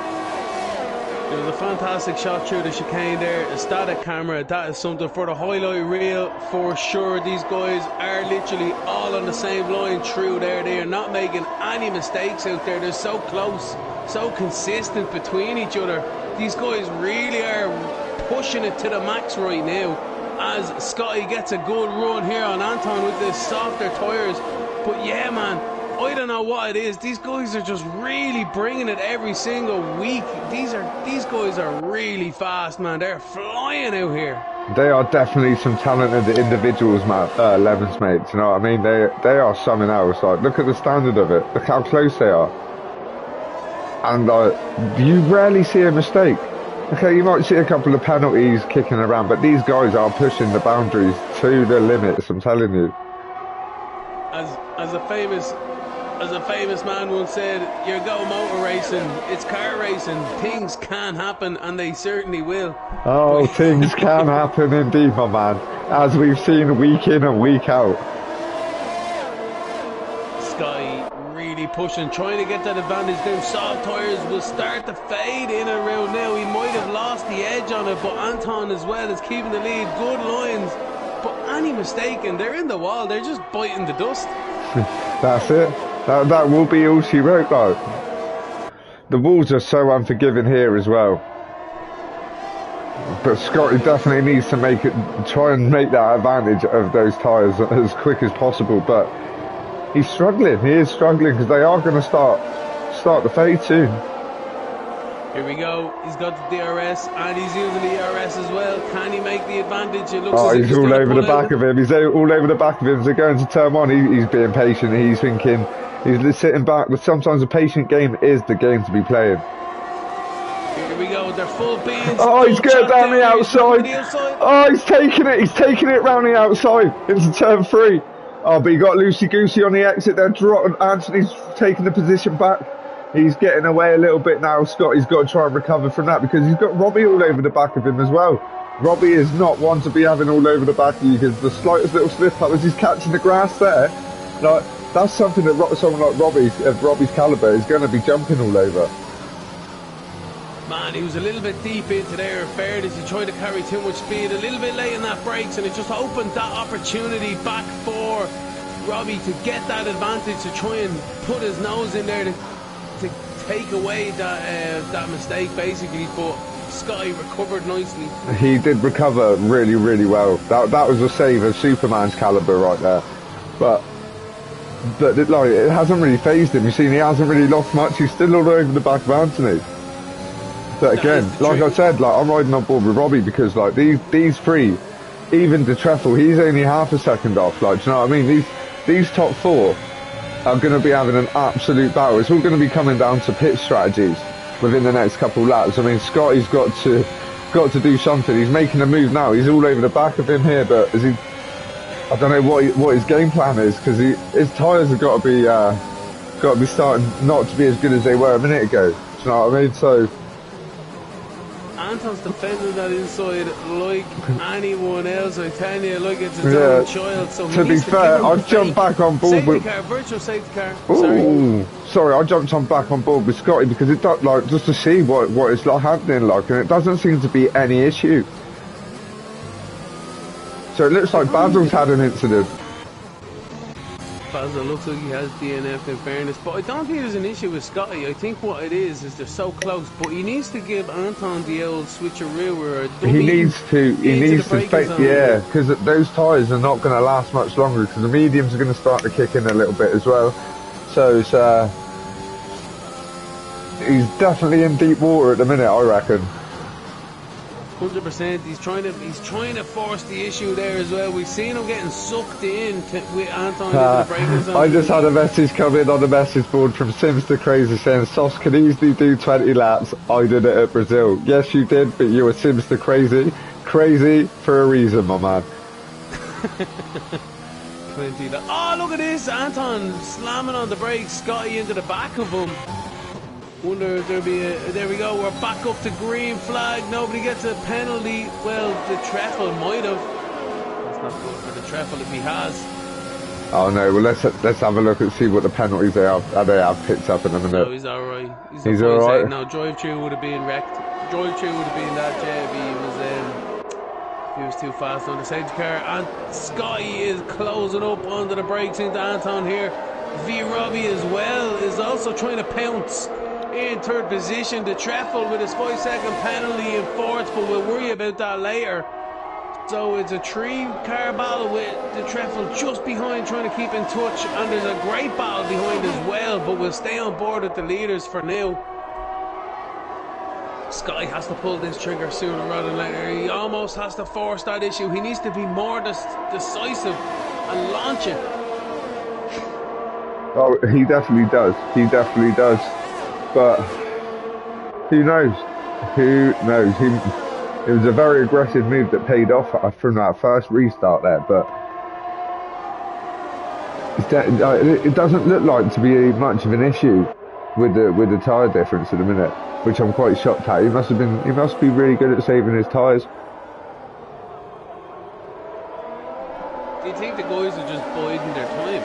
There was a fantastic shot through the chicane there. A static camera, that is something for the highlight reel for sure. These guys are literally all on the same line through there. They are not making any mistakes out there. They're so close, so consistent between each other. These guys really are pushing it to the max right now, as Scotty gets a good run here on Anton with the softer tyres. But yeah, man, I don't know what it is. These guys are just really bringing it every single week. These guys are really fast, man. They're flying out here. They are definitely some talented individuals, man. Levens, mate. Do you know what I mean? They are something else. Like, look at the standard of it. Look how close they are. And you rarely see a mistake. Okay, you might see a couple of penalties kicking around, but these guys are pushing the boundaries to the limits. I'm telling you. As a famous man once said, "You go motor racing, it's car racing. Things can happen, and they certainly will." Oh, things can happen indeed, my man. As we've seen week in and week out. Sky really pushing, trying to get that advantage. Them soft tyres will start to fade in around now. He might have lost the edge on it, but Anton as well is keeping the lead. Good lines, but any mistake and they're in the wall. They're just biting the dust. That's it. That will be all she wrote, though. The walls are so unforgiving here as well. But Scotty definitely needs to try and make that advantage of those tyres as quick as possible. But he's struggling. He is struggling because they are going to start the fade soon. Here we go. He's got the DRS and he's using the ERS as well. Can he make the advantage? It looks as if he's all over the back of him. He's all over the back of him. As they're going to turn one, he's being patient. He's thinking, he's sitting back. But sometimes a patient game is the game to be playing. Here we go. They're full beans. Oh, he's going down the outside. Oh, he's taking it. He's taking it round the outside into turn 3. Oh, but he got loosey-goosey on the exit there. Anthony's taking the position back. He's getting away a little bit now. Scotty's got to try and recover from that because he's got Robbie all over the back of him as well. Robbie is not one to be having all over the back of you because the slightest little slip up as he's catching the grass there. Like, that's something that someone like Robbie's calibre is going to be jumping all over. Man, he was a little bit deep into there. In fairness, he tried to carry too much speed. A little bit late in that brakes, and it just opened that opportunity back for Robbie to get that advantage, to try and put his nose in there to take away that mistake, basically. But Scotty recovered nicely. He did recover really, really well. That was a save of Superman's calibre right there. But it hasn't really phased him. You've seen he hasn't really lost much. He's still all over the back of Anthony. But again, like I said, I'm riding on board with Robbie because these three, even De Treffel, he's only half a second off. Do you know what I mean? These top 4 are going to be having an absolute battle. It's all going to be coming down to pit strategies within the next couple of laps. I mean, Scotty's got to do something. He's making a move now. He's all over the back of him here, but I don't know what his game plan is because his tyres have got to be starting not to be as good as they were a minute ago. Do you know what I mean? So Anton's defending that inside like anyone else. I tell you, like it's his own child. So to be fair, I've jumped back on board with virtual safety car. Sorry, I jumped back on board with Scotty because it just to see what it's like happening and it doesn't seem to be any issue. So it looks like Basil's had an incident. Basil looks like he has DNF in fairness, but I don't think there's an issue with Scotty. I think what it is they're so close, but he needs to give Anton the old switcheroo or a dummy. He needs to yeah, because those tyres are not going to last much longer because the mediums are going to start to kick in a little bit as well. So it's, he's definitely in deep water at the minute, I reckon. 100%. He's trying to force the issue there as well. We've seen him getting sucked in with Anton into the braking zone. I just had a message come in on the message board from Sims the Crazy saying Sos can easily do 20 laps. I did it at Brazil. Yes, you did, but you were Sims the Crazy. Crazy for a reason, my man. 20 laps. Oh, look at this. Anton slamming on the brakes. Scotty into the back of him. Wonder if there'll be there we go, we're back up to green flag, nobody gets a penalty. Well, De Treffel might have. That's not good for De Treffel if he has. Oh no, well let's have a look and see what the penalties they have picked up in a minute. No, he's alright. He's alright. No, drive-through would have been wrecked. Drive-through would have been that if he was too fast on the safety car. And Scotty is closing up under the brakes into Anton here. V Robbie as well is also trying to pounce in third position. De Treffel with his 5-second penalty in fourth, but we'll worry about that later. So it's a 3-car battle with the Treffel just behind, trying to keep in touch, and there's a great battle behind as well, but we'll stay on board with the leaders for now. Sky has to pull this trigger sooner rather than later. He almost has to force that issue. He needs to be more decisive and launch it. Oh, he definitely does. He definitely does. But who knows? Who knows? It was a very aggressive move that paid off from that first restart there. But it doesn't look like to be much of an issue with the tyre difference at the minute, which I'm quite shocked at. He must be really good at saving his tyres. Do you think the guys are just biding their time?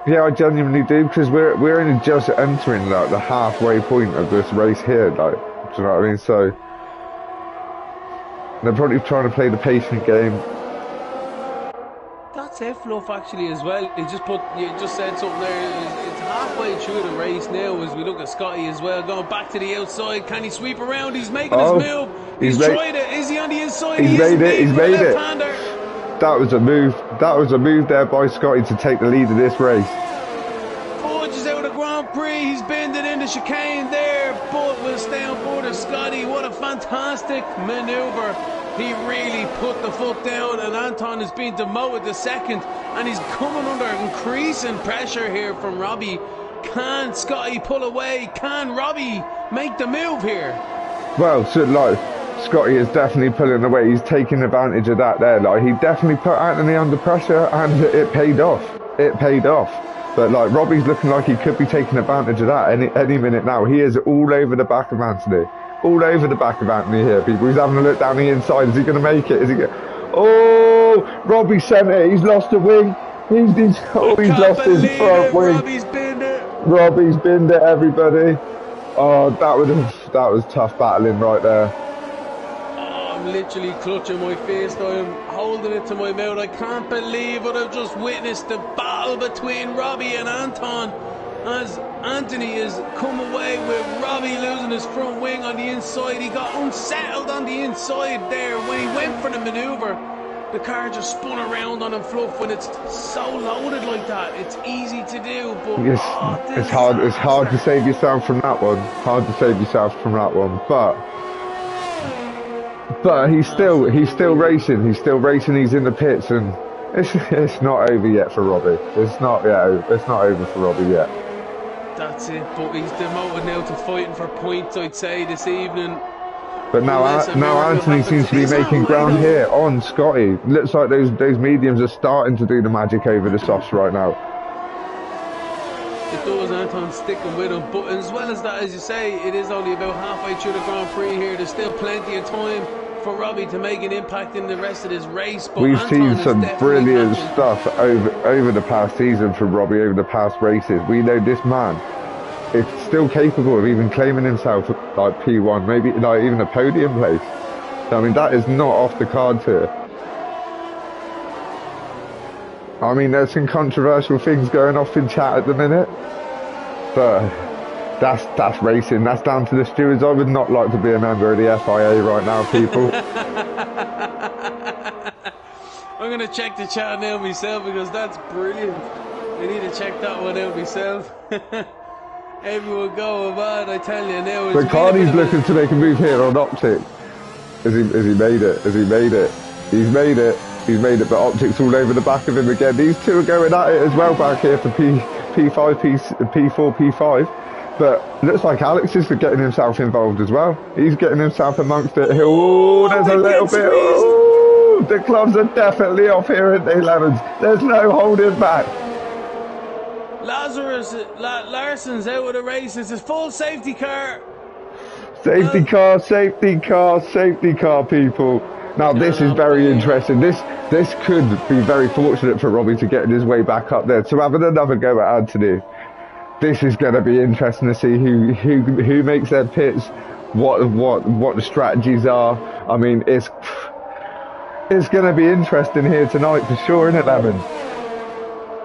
Yeah, I genuinely do, because we're only just entering like the halfway point of this race here. Like, do you know what I mean? So they're probably trying to play the patient game. That's it, Fluff, actually, as well. You just said something there. It's halfway through the race now as we look at Scotty as well. Going back to the outside. Can he sweep around? He's making his move. He's tried it. Is he on the inside? He's made it. He's made it. Left-hander. That was a move. That was a move there by Scotty to take the lead of this race. Forges out of the Grand Prix. He's bending in the chicane there, but we'll stay on board of Scotty. What a fantastic manoeuvre. He really put the foot down, and Anton has been demoted to second, and he's coming under increasing pressure here from Robbie. Can Scotty pull away? Can Robbie make the move here? Well, so like, Scotty is definitely pulling away. He's taking advantage of that there. Like, he definitely put Anthony under pressure, and it paid off. It paid off. But like, Robbie's looking like he could be taking advantage of that any minute now. He is all over the back of Anthony. All over the back of Anthony here, people. He's having a look down the inside. Is he going to make it? Is he going? Oh, Robbie sent it. He's lost a wing. He's lost his front wing. Robbie's binned it. Robbie's binned it, everybody. Oh, that was tough battling right there. Oh, I'm literally clutching my face now. I'm holding it to my mouth. I can't believe what I've just witnessed. The battle between Robbie and Anton, as Anthony has come away with Robbie losing his front wing on the inside. He got unsettled on the inside there. When he went for the manoeuvre, the car just spun around on him, Fluff. When it's so loaded like that, it's easy to do, but yes, it's hard to save yourself from that one. Hard to save yourself from that one. But he's still racing. He's still racing. He's in the pits, and it's not over yet for Robbie. It's not over for Robbie yet. That's it, but he's demoted now to fighting for points, I'd say, this evening. But now Anthony seems to be making ground here on Scotty. Looks like those mediums are starting to do the magic over the softs right now. It does, Anton sticking with him, but as well as that, as you say, it is only about halfway through the Grand Prix here. There's still plenty of time for Robbie to make an impact in the rest of this race. But we've Anton seen some brilliant stuff over the past season from Robbie, over the past races. We know this man is still capable of even claiming himself like P1, maybe like even a podium place. I mean, that is not off the cards here. I mean, there's some controversial things going off in chat at the minute, but that's racing. That's down to the stewards. I would not like to be a member of the FIA right now, people. I'm going to check the chat now myself, because that's brilliant. I need to check that one out myself. Everyone go, man, I tell you now. But Carney's looking to make a move here on Optic. Has he made it? Has he made it? He's made it. He's made it, but Optic's all over the back of him again. These two are going at it as well back here for P5, P4, P5. But looks like Alex is getting himself involved as well. He's getting himself amongst it. Oh, there's a little bit. Oh, the clubs are definitely off here at the 11s. There's no holding back. Larson's out of the race. It's a full safety car. Safety car, safety car, safety car, people. Now this is very interesting. This could be very fortunate for Robbie to get his way back up there. So having another go at Anthony. This is going to be interesting to see who makes their pits, what the strategies are. I mean, it's going to be interesting here tonight for sure, isn't it, Lemon?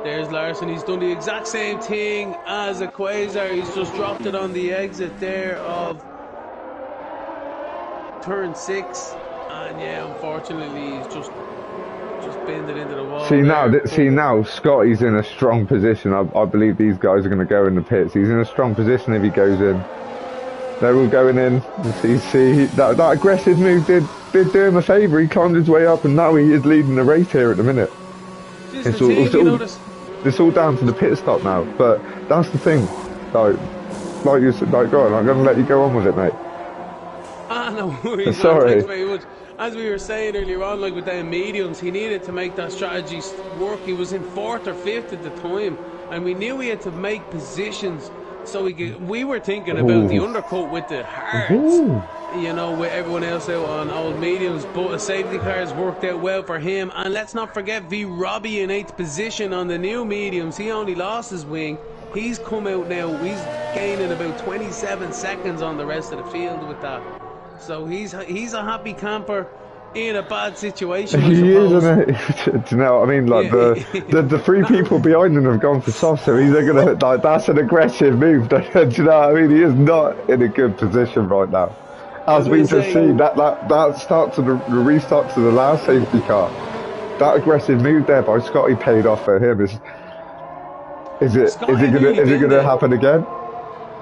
There's Larson. He's done the exact same thing as a Quasar. He's just dropped it on the exit there of turn 6. And yeah, unfortunately, he's just bended into the wall. See now, Scotty's in a strong position. I believe these guys are going to go in the pits. He's in a strong position if he goes in. They're all going in. See that aggressive move did do him a favour. He climbed his way up, and now he is leading the race here at the minute. It's all down to the pit stop now. But that's the thing. Like you said, go on. I'm going to let you go on with it, mate. No worries. Sorry. Thanks very much. As we were saying earlier on, like with them mediums, he needed to make that strategy work. He was in 4th or 5th at the time, and we knew he had to make positions so we were thinking about the undercut with the hards, you know, with everyone else out on old mediums, but a safety car has worked out well for him. And let's not forget V Robbie in 8th position on the new mediums. He only lost his wing. He's come out now. He's gaining about 27 seconds on the rest of the field with that. So he's a happy camper in a bad situation. He is, isn't it? Do you know what I mean? Like the 3 people behind him have gone for soft, so he's gonna like that's an aggressive move. Do you know what I mean? He is not in a good position right now. As we just see that start to the restart to the last safety car. That aggressive move there by Scotty paid off for him. Is it gonna happen again?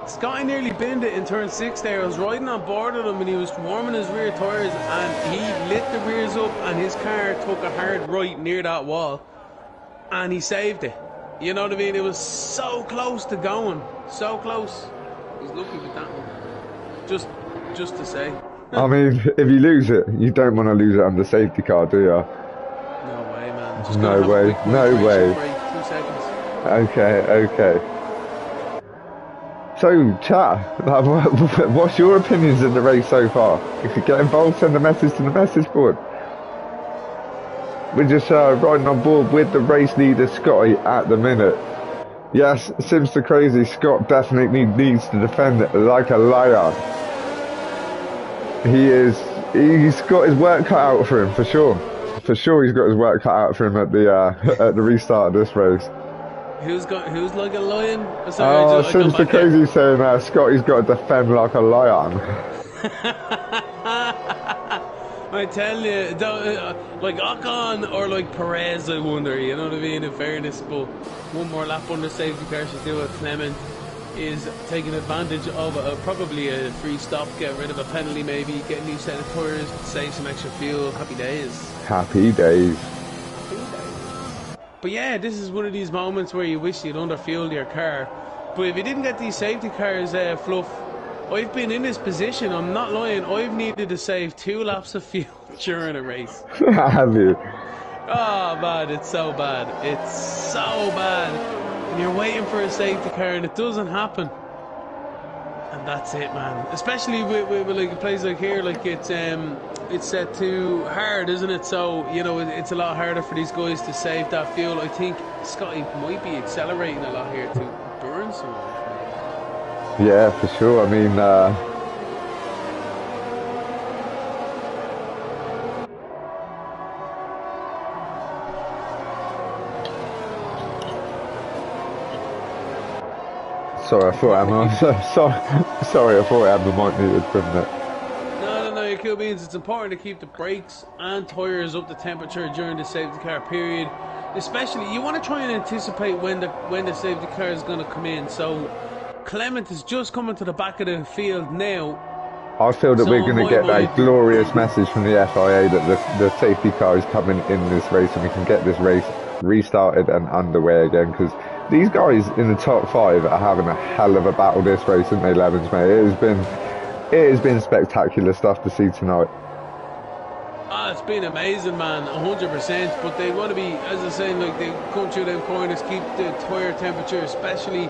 Scotty nearly binned it in turn 6 there. I was riding on board with him and he was warming his rear tyres and he lit the rears up and his car took a hard right near that wall and he saved it. You know what I mean? It was so close to going. So close. He's lucky with that one. Just to say. I mean, if you lose it, you don't want to lose it on the safety car, do you? No way, man. Just no way. No way. Break, 2 seconds. Okay. So, chat, what's your opinions of the race so far? If you get involved, send a message to the message board. We're just riding on board with the race leader, Scotty, at the minute. Yes, Sims the Crazy, Scott definitely needs to defend it like a lion. He's got his work cut out for him, for sure. For sure he's got his work cut out for him at the restart of this race. Who's like a lion? Sims the Crazy saying Scotty's got to defend like a lion. I tell you, like Ocon or like Perez, I wonder, you know what I mean, in fairness, but one more lap under safety car should do it. Clement is taking advantage of probably a free stop, get rid of a penalty maybe, get a new set of tyres, save some extra fuel. Happy days. Happy days. But yeah, this is one of these moments where you wish you'd underfueled your car. But if you didn't get these safety cars, Fluff, I've been in this position, I'm not lying, I've needed to save 2 laps of fuel during a race. Have you? Oh man, it's so bad. It's so bad. And you're waiting for a safety car and it doesn't happen. And that's it, man. Especially with like a place like here, like it's set too hard, isn't it? So, you know, it's a lot harder for these guys to save that fuel. I think Scotty might be accelerating a lot here to burn some of it. Yeah, for sure. I mean, sorry, I thought sorry, I thought I had the mic muted for a minute. No, your cool beans. It's important to keep the brakes and tyres up to temperature during the safety car period. Especially, you want to try and anticipate when the safety car is going to come in. So, Clement is just coming to the back of the field now. I feel that we're going to get that glorious message from the FIA that the safety car is coming in this race and we can get this race restarted and underway again, because these guys in the top 5 are having a hell of a battle this race, aren't they, Levins, mate? It has been spectacular stuff to see tonight. It's been amazing, man, 100%. But they want to be, as I say, like they come through them corners, keep the tyre temperature, especially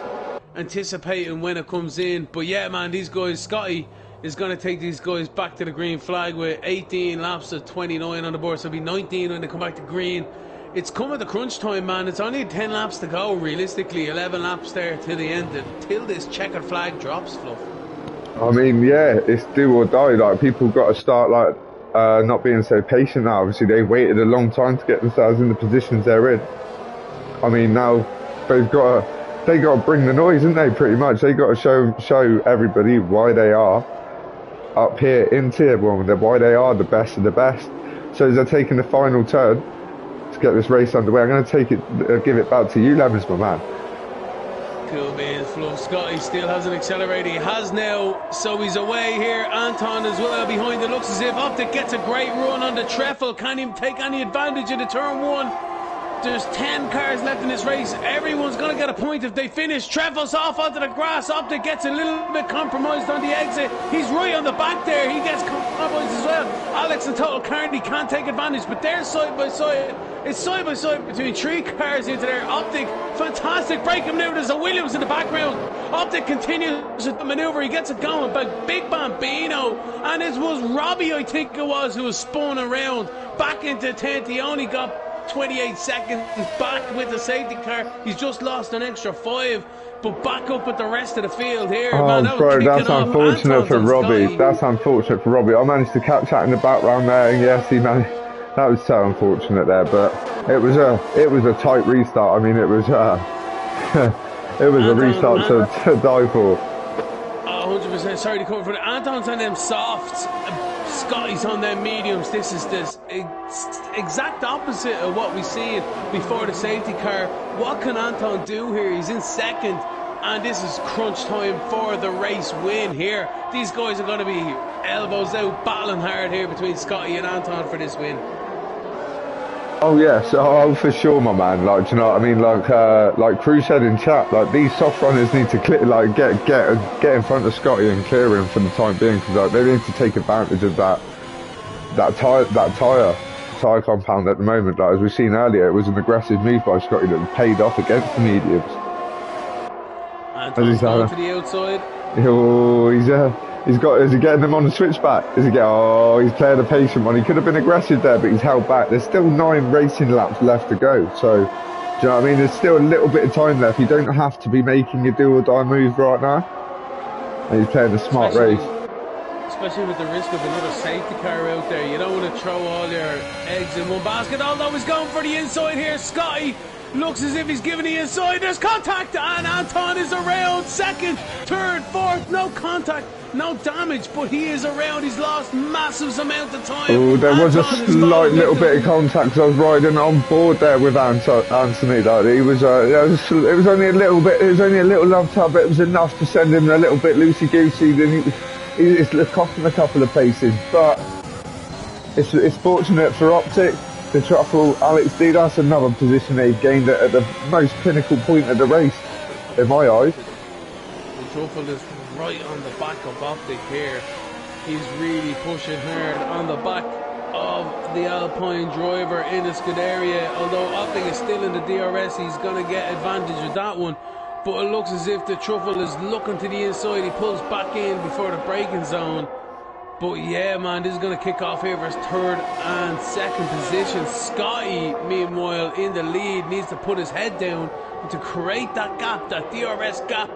anticipating when it comes in. But yeah, man, these guys, Scotty is going to take these guys back to the green flag with 18 laps of 29 on the board, so it'll be 19 when they come back to green. It's coming to crunch time, man. It's only 10 laps to go, realistically. 11 laps there till the end, till this checkered flag drops, Fluff. I mean, yeah, it's do or die. Like, people got to start, like, not being so patient now. Obviously, they waited a long time to get themselves in the positions they're in. I mean, now they got to bring the noise, haven't they? Pretty much, they got to show everybody why they are up here in Tier 1, why they are the best of the best. So as they're taking the final turn to get this race underway, I'm going to give it back to you, Lemons, my man. Cool beans, Fluff. Scotty still hasn't accelerated. He has now, so he's away here. Anton as well behind. It looks as if Optic gets a great run on the treble. Can't even take any advantage in the turn one. There's 10 cars left in this race. Everyone's going to get a point if they finish. Trevor's off onto the grass. Optic gets a little bit compromised on the exit. He's right on the back there. He gets compromised as well. Alex and Total currently can't take advantage, but they're side by side. It's side by side between 3 cars into there. Optic, fantastic braking maneuver. There's a Williams in the background. Optic continues the maneuver. He gets it going by Big Bambino. And it was Robbie, I think it was, who was spun around back into 10th. He only got 28 seconds back with the safety car. He's just lost an extra 5, but back up with the rest of the field here. Oh, man, that bro, that's unfortunate for Robbie. That's unfortunate for Robbie. I managed to catch that in the background there, and yes, he managed. That was so unfortunate there, but it was a tight restart. I mean, it was it was a restart to die for. 100%. Sorry to cover for it. Anton's on them softs. Scotty's on them mediums. This is this exact opposite of what we seen before the safety car. What can Anton do here? He's in second, and this is crunch time for the race win here. These guys are going to be elbows out, battling hard here between Scotty and Anton for this win. Oh yes, oh for sure, my man. Like, do you know what I mean? Like Cruz said in chat, like these soft runners need to clear, like get in front of Scotty and clear him for the time being, because like, they need to take advantage of that tire compound at the moment. Like as we've seen earlier, it was an aggressive move by Scotty that paid off against the mediums. Anton's going to the outside. Oh, is he getting them on the switchback? Oh, he's playing a patient one. He could have been aggressive there, but he's held back. There's still 9 racing laps left to go. So, do you know what I mean? There's still a little bit of time left. You don't have to be making your do or die move right now. And he's playing a smart race. Especially with the risk of another safety car out there. You don't want to throw all your eggs in one basket. Although he's going for the inside here. Scotty looks as if he's giving the inside. There's contact, and Anton is around. Second, third, fourth. No contact. No damage, but he is around. He's lost massive amount of time. Oh, there was a slight little bit of contact because I was riding on board there with Anthony. Like, he was, it was only a little bit. It was only a little love tub, but it was enough to send him a little bit loosey goosey. Then it's cost him a couple of paces, but it's fortunate for Optic. The truffle, Alex D. That's another position they gained at the most pinnacle point of the race, in my eyes. The truffle is right on the back of Optic here. He's really pushing hard on the back of the Alpine driver in the Scuderia. Although Optic is still in the DRS, he's going to get advantage of that one. But it looks as if the truffle is looking to the inside. He pulls back in before the braking zone. But yeah, man, this is going to kick off here for his third and second position. Scotty, meanwhile, in the lead, needs to put his head down to create that gap, that DRS gap,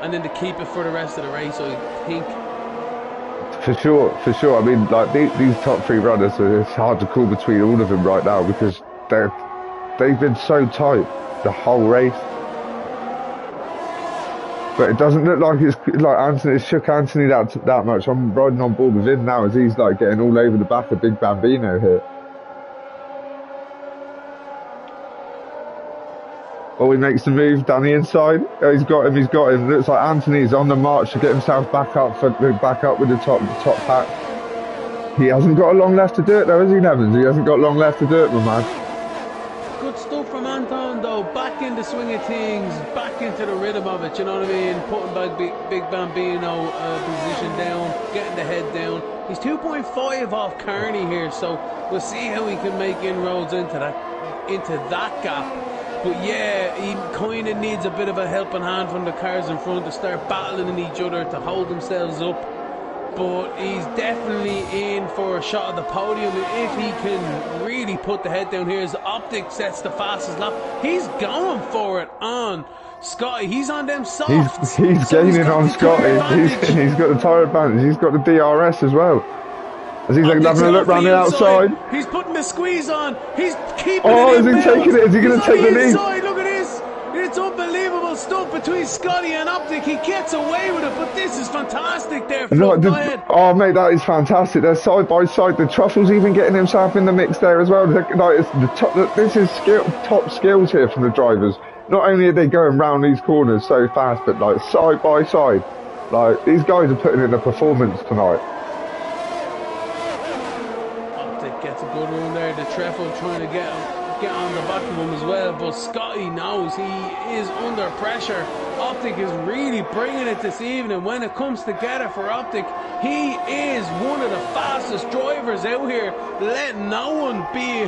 and then to keep it for the rest of the race, I think. For sure. I mean, like these top 3 runners, it's hard to call between all of them right now because they've been so tight the whole race. But it doesn't look like it's like Anthony. It shook Anthony that much. I'm riding on board with him now as he's like getting all over the back of Big Bambino here. Oh, he makes the move down the inside. Oh, he's got him. Looks like Anthony's on the march to get himself back up with the top pack. He hasn't got a long left to do it though, has he, Nevins? He hasn't got long left to do it, my man. Good stuff from Anton though, back in the swing of things, back into the rhythm of it, you know what I mean? Putting back Big Bambino position down, getting the head down. He's 2.5 off Carney here, so we'll see how he can make inroads into that gap. But yeah, he kind of needs a bit of a helping hand from the cars in front to start battling each other to hold themselves up. But he's definitely in for a shot at the podium if he can really put the head down here. As Optic sets the fastest lap, he's going for it on Scotty. He's on them softs. He's gaining on Scotty. He's got the tyre advantage. He's got the DRS as well. As he's like having a look round the outside. He's putting the squeeze on. He's keeping it. Oh, is he taking it? Is he going to take the lead? Look at this. It's unbelievable stuff between between Scotty and Optic. He gets away with it, but this is fantastic there, No, Flo. Go ahead. oh mate, that is fantastic. They're side by side. The Truffle's even getting himself in the mix there as well. Like, it's the top, this is top skills here from the drivers. Not only are they going round these corners so fast, but like side by side. Like, these guys are putting in a performance tonight. Optic gets a good run there. The Truffle trying to get on the back of him as well, but Scotty knows he is under pressure. Optic is really bringing it this evening. When it comes together for Optic, he is one of the fastest drivers out here. Let no one be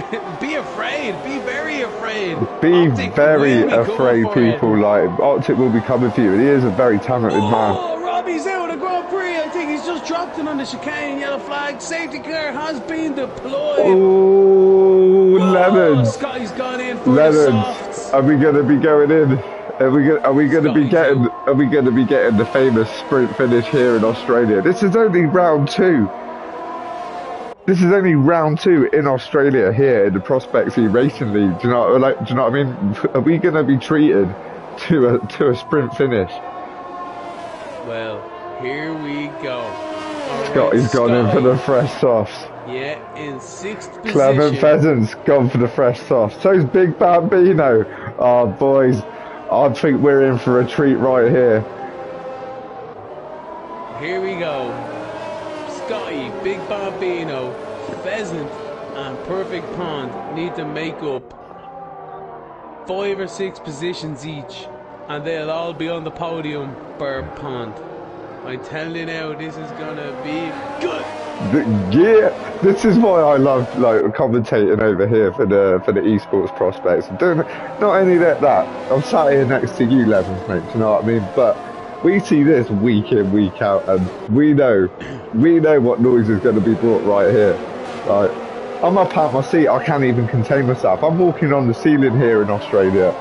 afraid. Be very afraid. Be Optic very will be afraid, going for it. people. Like, Optic will be coming for you. He is a very talented man. Oh, Robbie's out of the Grand Prix. I think he's just dropped it on the chicane. Yellow flag. Safety car has been deployed. Oh, Lemons. Scotty's gone in for the softs. Are we going to be going in? Are we going to be getting the famous sprint finish here in Australia? This is only round 2. This is only round 2 in Australia here in the Prospects eRacing League. Do you know what I mean? Are we going to be treated to a sprint finish? Well, here we go. Scotty's gone in for the fresh softs. Yeah, in 6th position. Clement Pheasant's gone for the fresh softs. So's Big Bambino. Oh, boys, I think we're in for a treat right here. Here we go. Scotty, Big Bambino, Pheasant, and Perfect Pond need to make up 5 or 6 positions each, and they'll all be on the podium per Pond. I'm telling you now, this is gonna be good. Yeah, this is why I love like commentating over here for the esports prospects. Not only that, I'm sat here next to you, Levens, mate. Do you know what I mean? But we see this week in, week out, and we know what noise is going to be brought right here. Like, I'm up out my seat. I can't even contain myself. I'm walking on the ceiling here in Australia.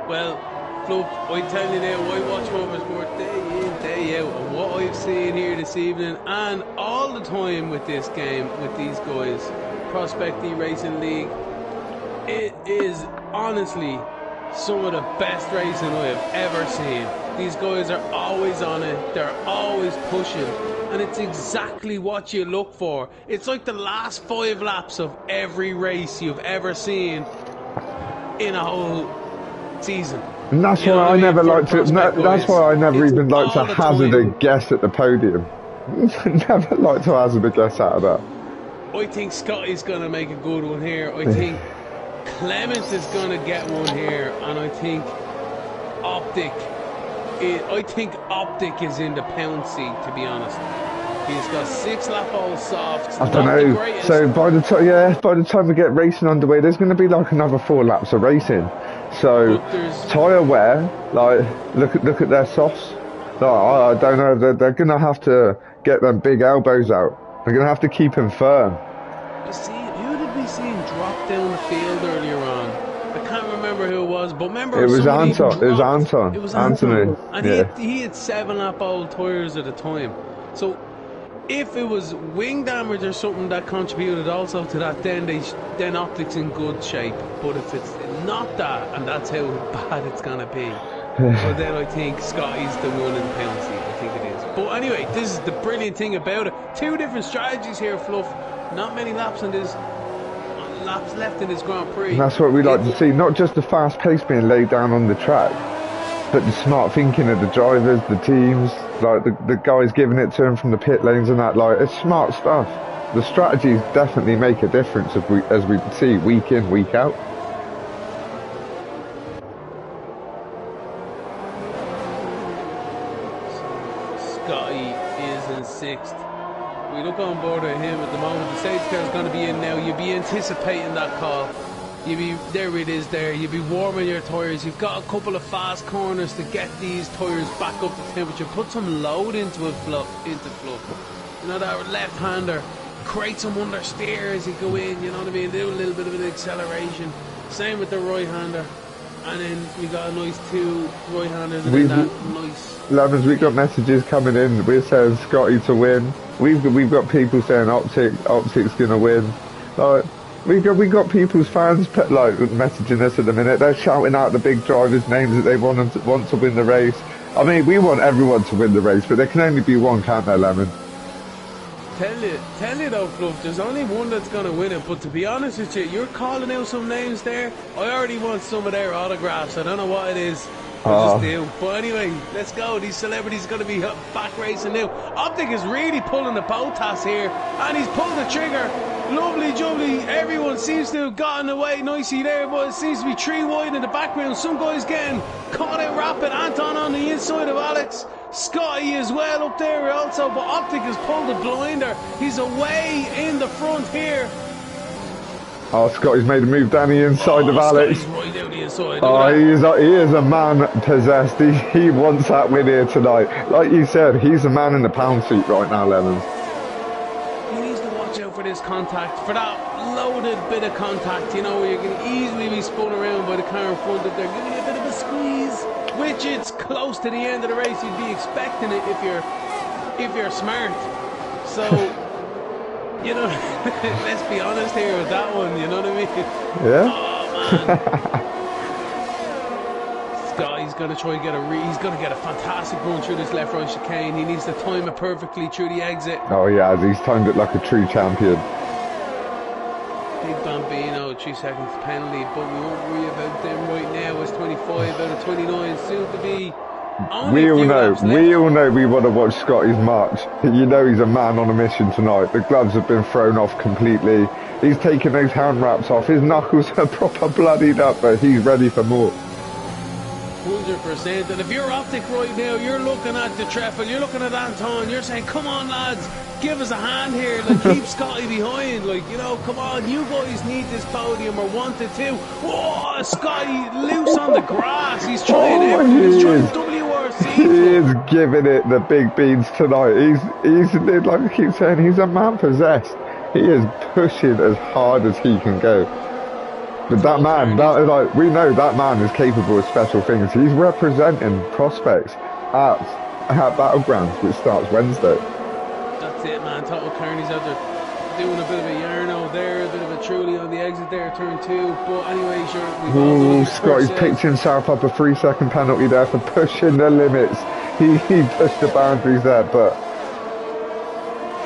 Well, Fluff, I tell you now, I watch Motorsport day in, day out, and what I've seen here this evening, and all the time with this game, with these guys, Prospect eRacing League, it is honestly some of the best racing I have ever seen. These guys are always on it, they're always pushing, and it's exactly what you look for. It's like the last 5 laps of every race you've ever seen in a whole season. And that's why I never like to. That's why I never even like to hazard a guess at the podium. Never like to hazard a guess out of that. I think Scotty's going to make a good one here. I think Clement is going to get one here, and I think Optic is in the pound seat, to be honest. He's got 6 lap old softs. I don't know. So by the time we get racing underway, there's going to be like another 4 laps of racing. So tyre wear, like look at their softs. Like, I don't know. They're going to have to get them big elbows out. They're going to have to keep them firm. Who did we see drop down the field earlier on? I can't remember who it was, but remember it was Anton. It was Anthony. And yeah. he had 7 lap old tyres at the time. So if it was wing damage or something that contributed also to that, then Optic's in good shape. But if it's not that, and that's how bad it's gonna be, well then I think Scotty's the one in the penalty. I think it is. But anyway, this is the brilliant thing about it. 2 different strategies here, Fluff. Not many laps left in this Grand Prix. And that's what we like to see. Not just the fast pace being laid down on the track, but the smart thinking of the drivers, the teams, like the guys giving it to them from the pit lanes and that. Like, it's smart stuff. The strategies definitely make a difference as we see week in, week out. Scotty is in 6th. We look on board with him at the moment. The safety car is going to be in now. You'll be anticipating that call. There it is there. You'll be warming your tyres. You've got a couple of fast corners to get these tyres back up to temperature. Put some load into it, Fluff. You know, that left-hander, create some understeer as you go in, you know what I mean? Do a little bit of an acceleration. Same with the right-hander. And then we got a nice 2 right-handers and then that nice... Lemons, we've got messages coming in. We're saying Scotty to win. We've got people saying Optic's going to win. Like, We got people's fans like messaging us at the minute. They're shouting out the big drivers' names that they want to win the race. I mean, we want everyone to win the race, but there can only be one, can't there, Lemon? Tell you though, Fluff, there's only one that's going to win it, but to be honest with you, you're calling out some names there. I already want some of their autographs. I don't know what it is. I just do. But anyway, let's go. These celebrities are going to be back racing now. Optic is really pulling the Bottas here, and he's pulled the trigger. Lovely jubbly. Everyone seems to have gotten away nicely there, but it seems to be 3 wide in the background. Some guys getting caught out rapid. Anton on the inside of Alex. Scotty as well up there also, but Optic has pulled the blinder. He's away in the front here. Oh, Scotty's made a move down the inside of Alex. Right down the inside. Oh, he is a man possessed. He wants that win here tonight. Like you said, he's a man in the pound seat right now, Lemons. He needs to watch out for this contact, for that loaded bit of contact, you know, where you can easily be spun around by the car in front of there, giving you a bit of a squeeze. Which it's close to the end of the race. You'd be expecting it if you're smart. So, you know, let's be honest here with that one. You know what I mean? Yeah. Oh man. Scotty's gonna try and get he's gonna get a fantastic run through this left-right chicane. He needs to time it perfectly through the exit. Oh yeah, he's timed it like a true champion. Big Bambino, 3 seconds penalty, but we won't worry about them right now. It's 25 out of 29, soon to be. We all know we want to watch Scotty's march. You know he's a man on a mission tonight. The gloves have been thrown off completely. He's taken those hand wraps off. His knuckles are proper bloodied up, but he's ready for more. 100%. And if you're Optic right now, you're looking at the Treffel, you're looking at Anton, you're saying, come on lads, give us a hand here, like keep Scotty behind, like, you know, come on, you guys need this podium or want it too. Whoa, Scotty loose on the grass, he's trying everything, he's trying WRC. He is giving it the big beans tonight. He's like I keep saying, he's a man possessed. He is pushing as hard as he can go. But that man, like we know that man is capable of special things. He's representing prospects at Battlegrounds, which starts Wednesday. That's it, man. Total Carney's out there doing a bit of a yarno there, a bit of a truly on the exit there, turn 2. But anyway, sure. Scotty's picked himself up a 3-second penalty there for pushing the limits. He pushed the boundaries there, but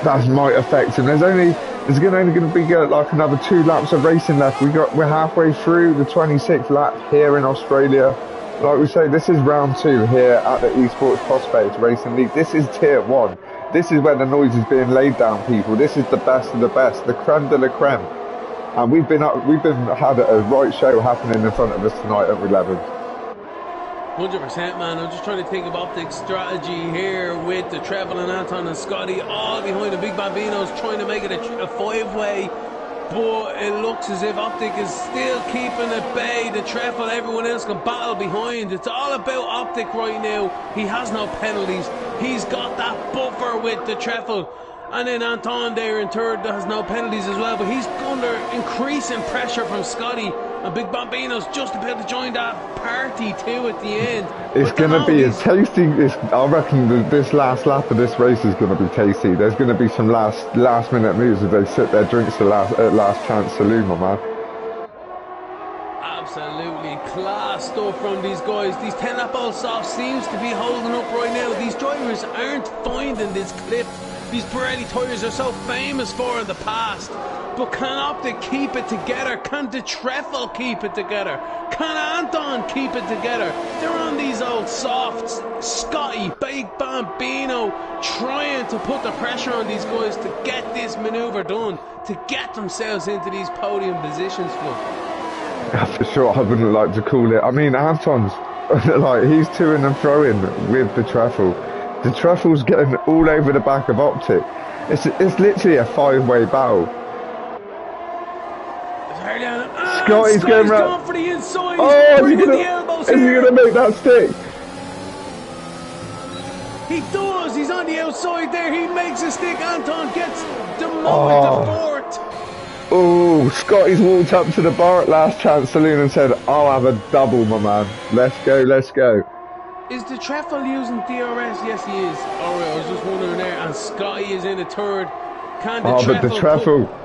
that might affect him. There's only going to be like another 2 laps of racing left. We're halfway through the 26th lap here in Australia. Like we say, this is round 2 here at the Esports Prospects Racing League. This is tier 1. This is where the noise is being laid down, people. This is the best of the best, the creme de la creme. And we've had a right show happening in front of us tonight at 11. 100%, man. I'm just trying to think of Optic's strategy here with the Treble and Anton and Scotty all behind the Big Bambinos, trying to make it a 5-way. But it looks as if Optic is still keeping at bay. The Treble, everyone else can battle behind. It's all about Optic right now. He has no penalties. He's got that buffer with the Treble. And then Anton there in third has no penalties as well. But he's under increasing pressure from Scotty. And Big Bambino's just about to join that party too at the end. It's going to be a tasty. I reckon this last lap of this race is going to be tasty. There's going to be some last minute moves as they sip their drinks at last chance saloon, my man. Absolutely class stuff from these guys. These 10 lap old softs seems to be holding up right now. These drivers aren't finding this clip. These Pirelli tyres are so famous for in the past. But can Optic keep it together? Can the Treffel keep it together? Can Anton keep it together? They're on these old softs. Scotty, Big Bambino, trying to put the pressure on these guys to get this manoeuvre done, to get themselves into these podium positions. For sure, I wouldn't like to call it. I mean, Anton's like he's to-ing and fro-ing with the Treffel. The Treffel's getting all over the back of Optic. It's literally a 5-way battle. Scotty's going for the inside. Oh, is he going to make that stick? He does. He's on the outside there. He makes a stick. Anton gets demoted to fourth. Oh, Scotty's walked up to the bar at last chance saloon and said, I'll have a double, my man. Let's go, let's go. Is the Treffel using DRS? Yes, he is. Alright, I was just wondering there. And Scotty is in a third. Can the Treffel... but the Treffel...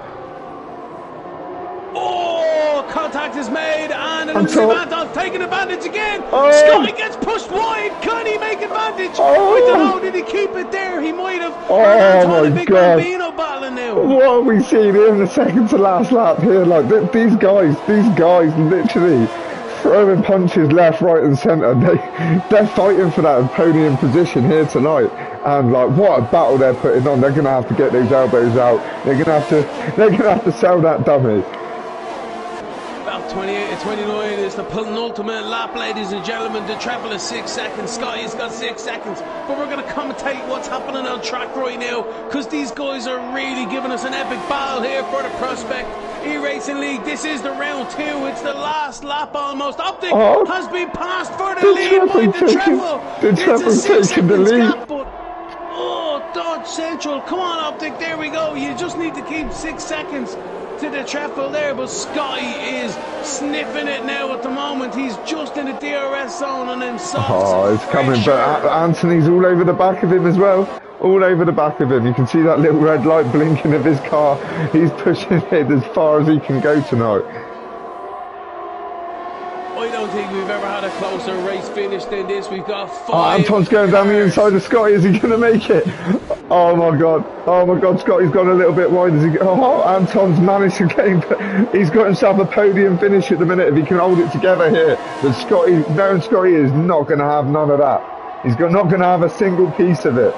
contact is made, and Until... Anton's taking advantage again. Oh. Scotty gets pushed wide. Can he make advantage? Oh. I don't know. Did he keep it there? He might have. Oh Anton and my Big God. Bambino battling now. What are we seeing here in the second to last lap here? Like these guys literally throwing punches left, right, and centre. They're fighting for that podium position here tonight. And like, what a battle they're putting on. They're gonna have to get those elbows out. They're gonna have to sell that dummy. About 28 to 29 is the penultimate lap, ladies and gentlemen. The treble is 6 seconds. Scotty's got 6 seconds. But we're going to commentate what's happening on track right now, because these guys are really giving us an epic battle here for the Prospect eRacing League. This is the round 2. It's the last lap almost. Optic has been passed for the lead by the treble. It's a 6 seconds gap, but Dodge Central. Come on, Optic. There we go. You just need to keep 6 seconds to the treble there, but Scotty is sniffing it now at the moment. He's just in the DRS zone on them softs. Oh, it's coming, but Anthony's all over the back of him as well. All over the back of him. You can see that little red light blinking of his car. He's pushing it as far as he can go tonight. I don't think we've ever had a closer race finish than this. We've got 5. Oh, Anton's going down the inside of Scotty. Is he going to make it? Oh my God. Oh my God. Scotty's gone a little bit wide. Anton's managed to get him. He's got himself a podium finish at the minute if he can hold it together here. But Scotty is not going to have none of that. He's not going to have a single piece of it.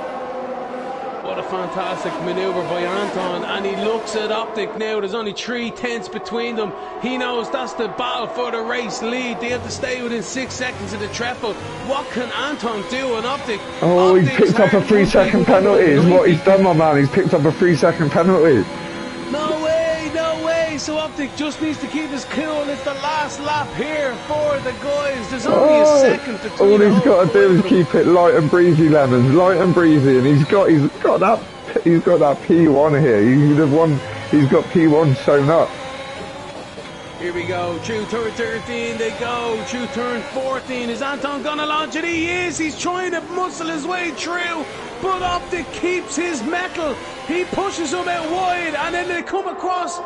What a fantastic manoeuvre by Anton, and he looks at Optic now. There's only 3 tenths between them. He knows that's the battle for the race lead. They have to stay within 6 seconds of the treble. What can Anton do on Optic? Oh, he picked up a 3-second penalty is what he's done, my man. He's picked up a 3-second penalty. No way, no way. So Optic just needs to keep his cool. It's the last lap here for the guys. There's only a second between. All he's got to do is keep it light and breezy, Lemons, light and breezy, and he's got that P1 here. He's got P1 sewn up. Here we go, through turn 13 they go, through turn 14. Is Anton gonna launch it? He is. He's trying to muscle his way through, but Optic keeps his metal. He pushes him out wide, and then they come across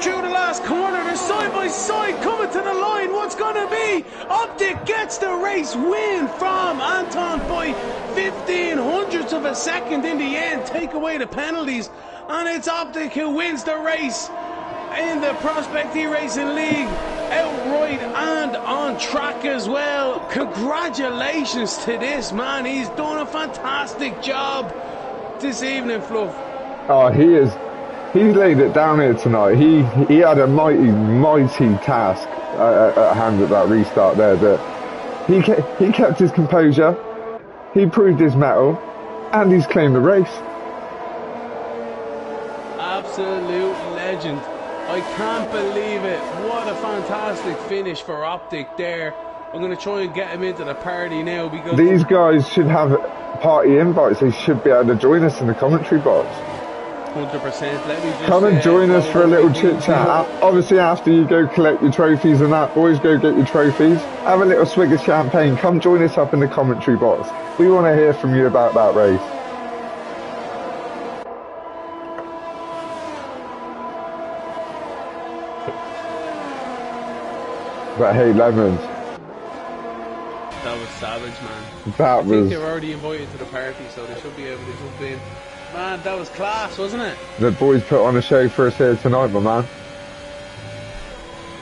through the last corner. They're side by side coming to the line. What's gonna be? Optic gets the race win from Anton by 15 hundredths of a second in the end. Take away the penalties, and it's Optic who wins the race in the Prospect eRacing League, outright and on track as well. Congratulations to this man. He's done a fantastic job this evening, Fluff. Oh, he's laid it down here tonight. He had a mighty task at hand at that restart there, but he kept his composure, he proved his mettle, and he's claimed the race. Absolute legend. I can't believe it. What a fantastic finish for Optic there. I'm going to try and get him into the party now, because these guys should have party invites. They should be able to join us in the commentary box. 100%. Let me just come and join us for a little chit chat. Obviously, after you go collect your trophies and that, boys, go get your trophies. Have a little swig of champagne. Come join us up in the commentary box. We want to hear from you about that race. But hey, Lemons. That was savage, man. I think they were already invited to the party, so they should be able to jump in. Man, that was class, wasn't it? The boys put on a show for us here tonight, my man.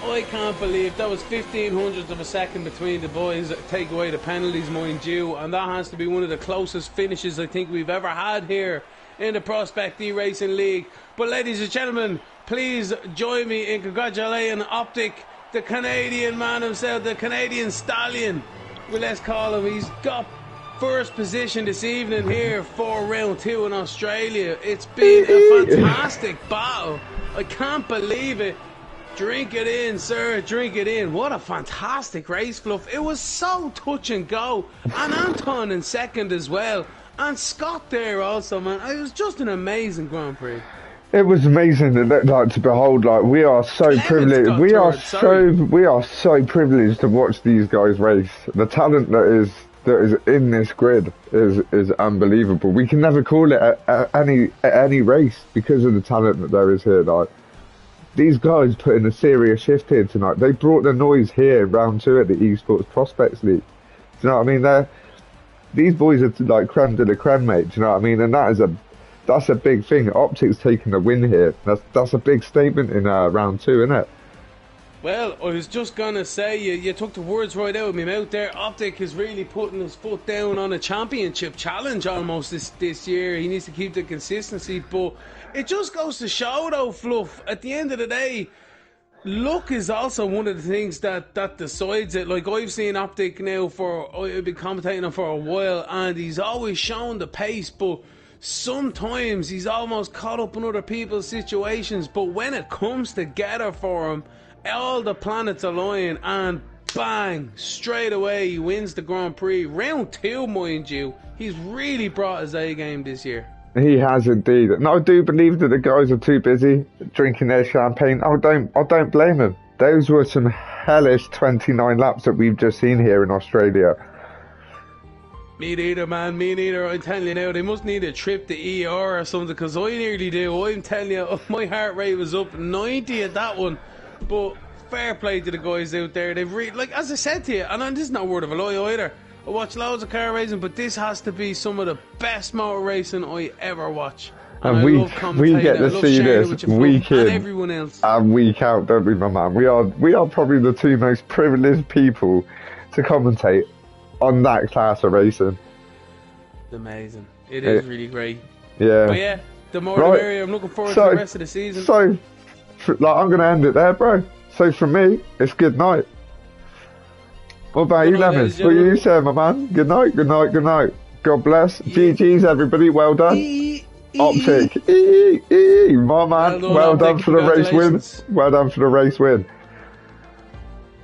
I can't believe that was 15 hundredths of a second between the boys. Take away the penalties, mind you, and that has to be one of the closest finishes I think we've ever had here in the Prospect eRacing League. But ladies and gentlemen, please join me in congratulating Optic, the Canadian man himself, the Canadian stallion. Well, let's call him. He's got first position this evening here for round 2 in Australia. It's been a fantastic battle. I can't believe it. Drink it in, sir. Drink it in. What a fantastic race, Fluff. It was so touch and go. And Anton in second as well. And Scott there also, man. It was just an amazing Grand Prix. It was amazing to behold. Like, we are so privileged. We are so privileged to watch these guys race. The talent that is in this grid is unbelievable. We can never call it any race because of the talent that there is here. Like, these guys put in a serious shift here tonight. They brought the noise here round two at the Esports Prospects League. Do you know what I mean? These boys are like creme de la creme, mate. Do you know what I mean? And that's a big thing. Optic's taking the win here. That's a big statement in round two, isn't it? Well, I was just gonna say you took the words right out of my mouth there. Optic is really putting his foot down on a championship challenge almost this year. He needs to keep the consistency, but it just goes to show though, Fluff. At the end of the day, luck is also one of the things that decides it. Like, I've seen Optic now I've been commentating him for a while, and he's always shown the pace, but sometimes he's almost caught up in other people's situations. But when it comes together for him, all the planets align, and bang, straight away he wins the Grand Prix. Round two, mind you. He's really brought his A game this year. He has indeed. And I do believe that the guys are too busy drinking their champagne. I don't blame them. Those were some hellish 29 laps that we've just seen here in Australia. Me neither, man. Me neither. I'm telling you now, they must need a trip to ER or something, because I nearly do. I'm telling you, my heart rate was up 90 at that one. But fair play to the guys out there. They've like, as I said to you, and this is not a word of a lie either, I watch loads of car racing, but this has to be some of the best motor racing I ever watch. And we get to see this week in and everyone else. And week out, don't we, my man? We are probably the two most privileged people to commentate on that class of racing. It's amazing. It is really great. Yeah. But yeah, the more the merrier. I'm looking forward to the rest of the season. So, like, I'm going to end it there, bro. So for me, it's good night. What about you, Lemons? What are you saying, my man? Good night, good night, good night. God bless. GG's, everybody. Well done. Optic. My man. Well done for the race win. Well done for the race win.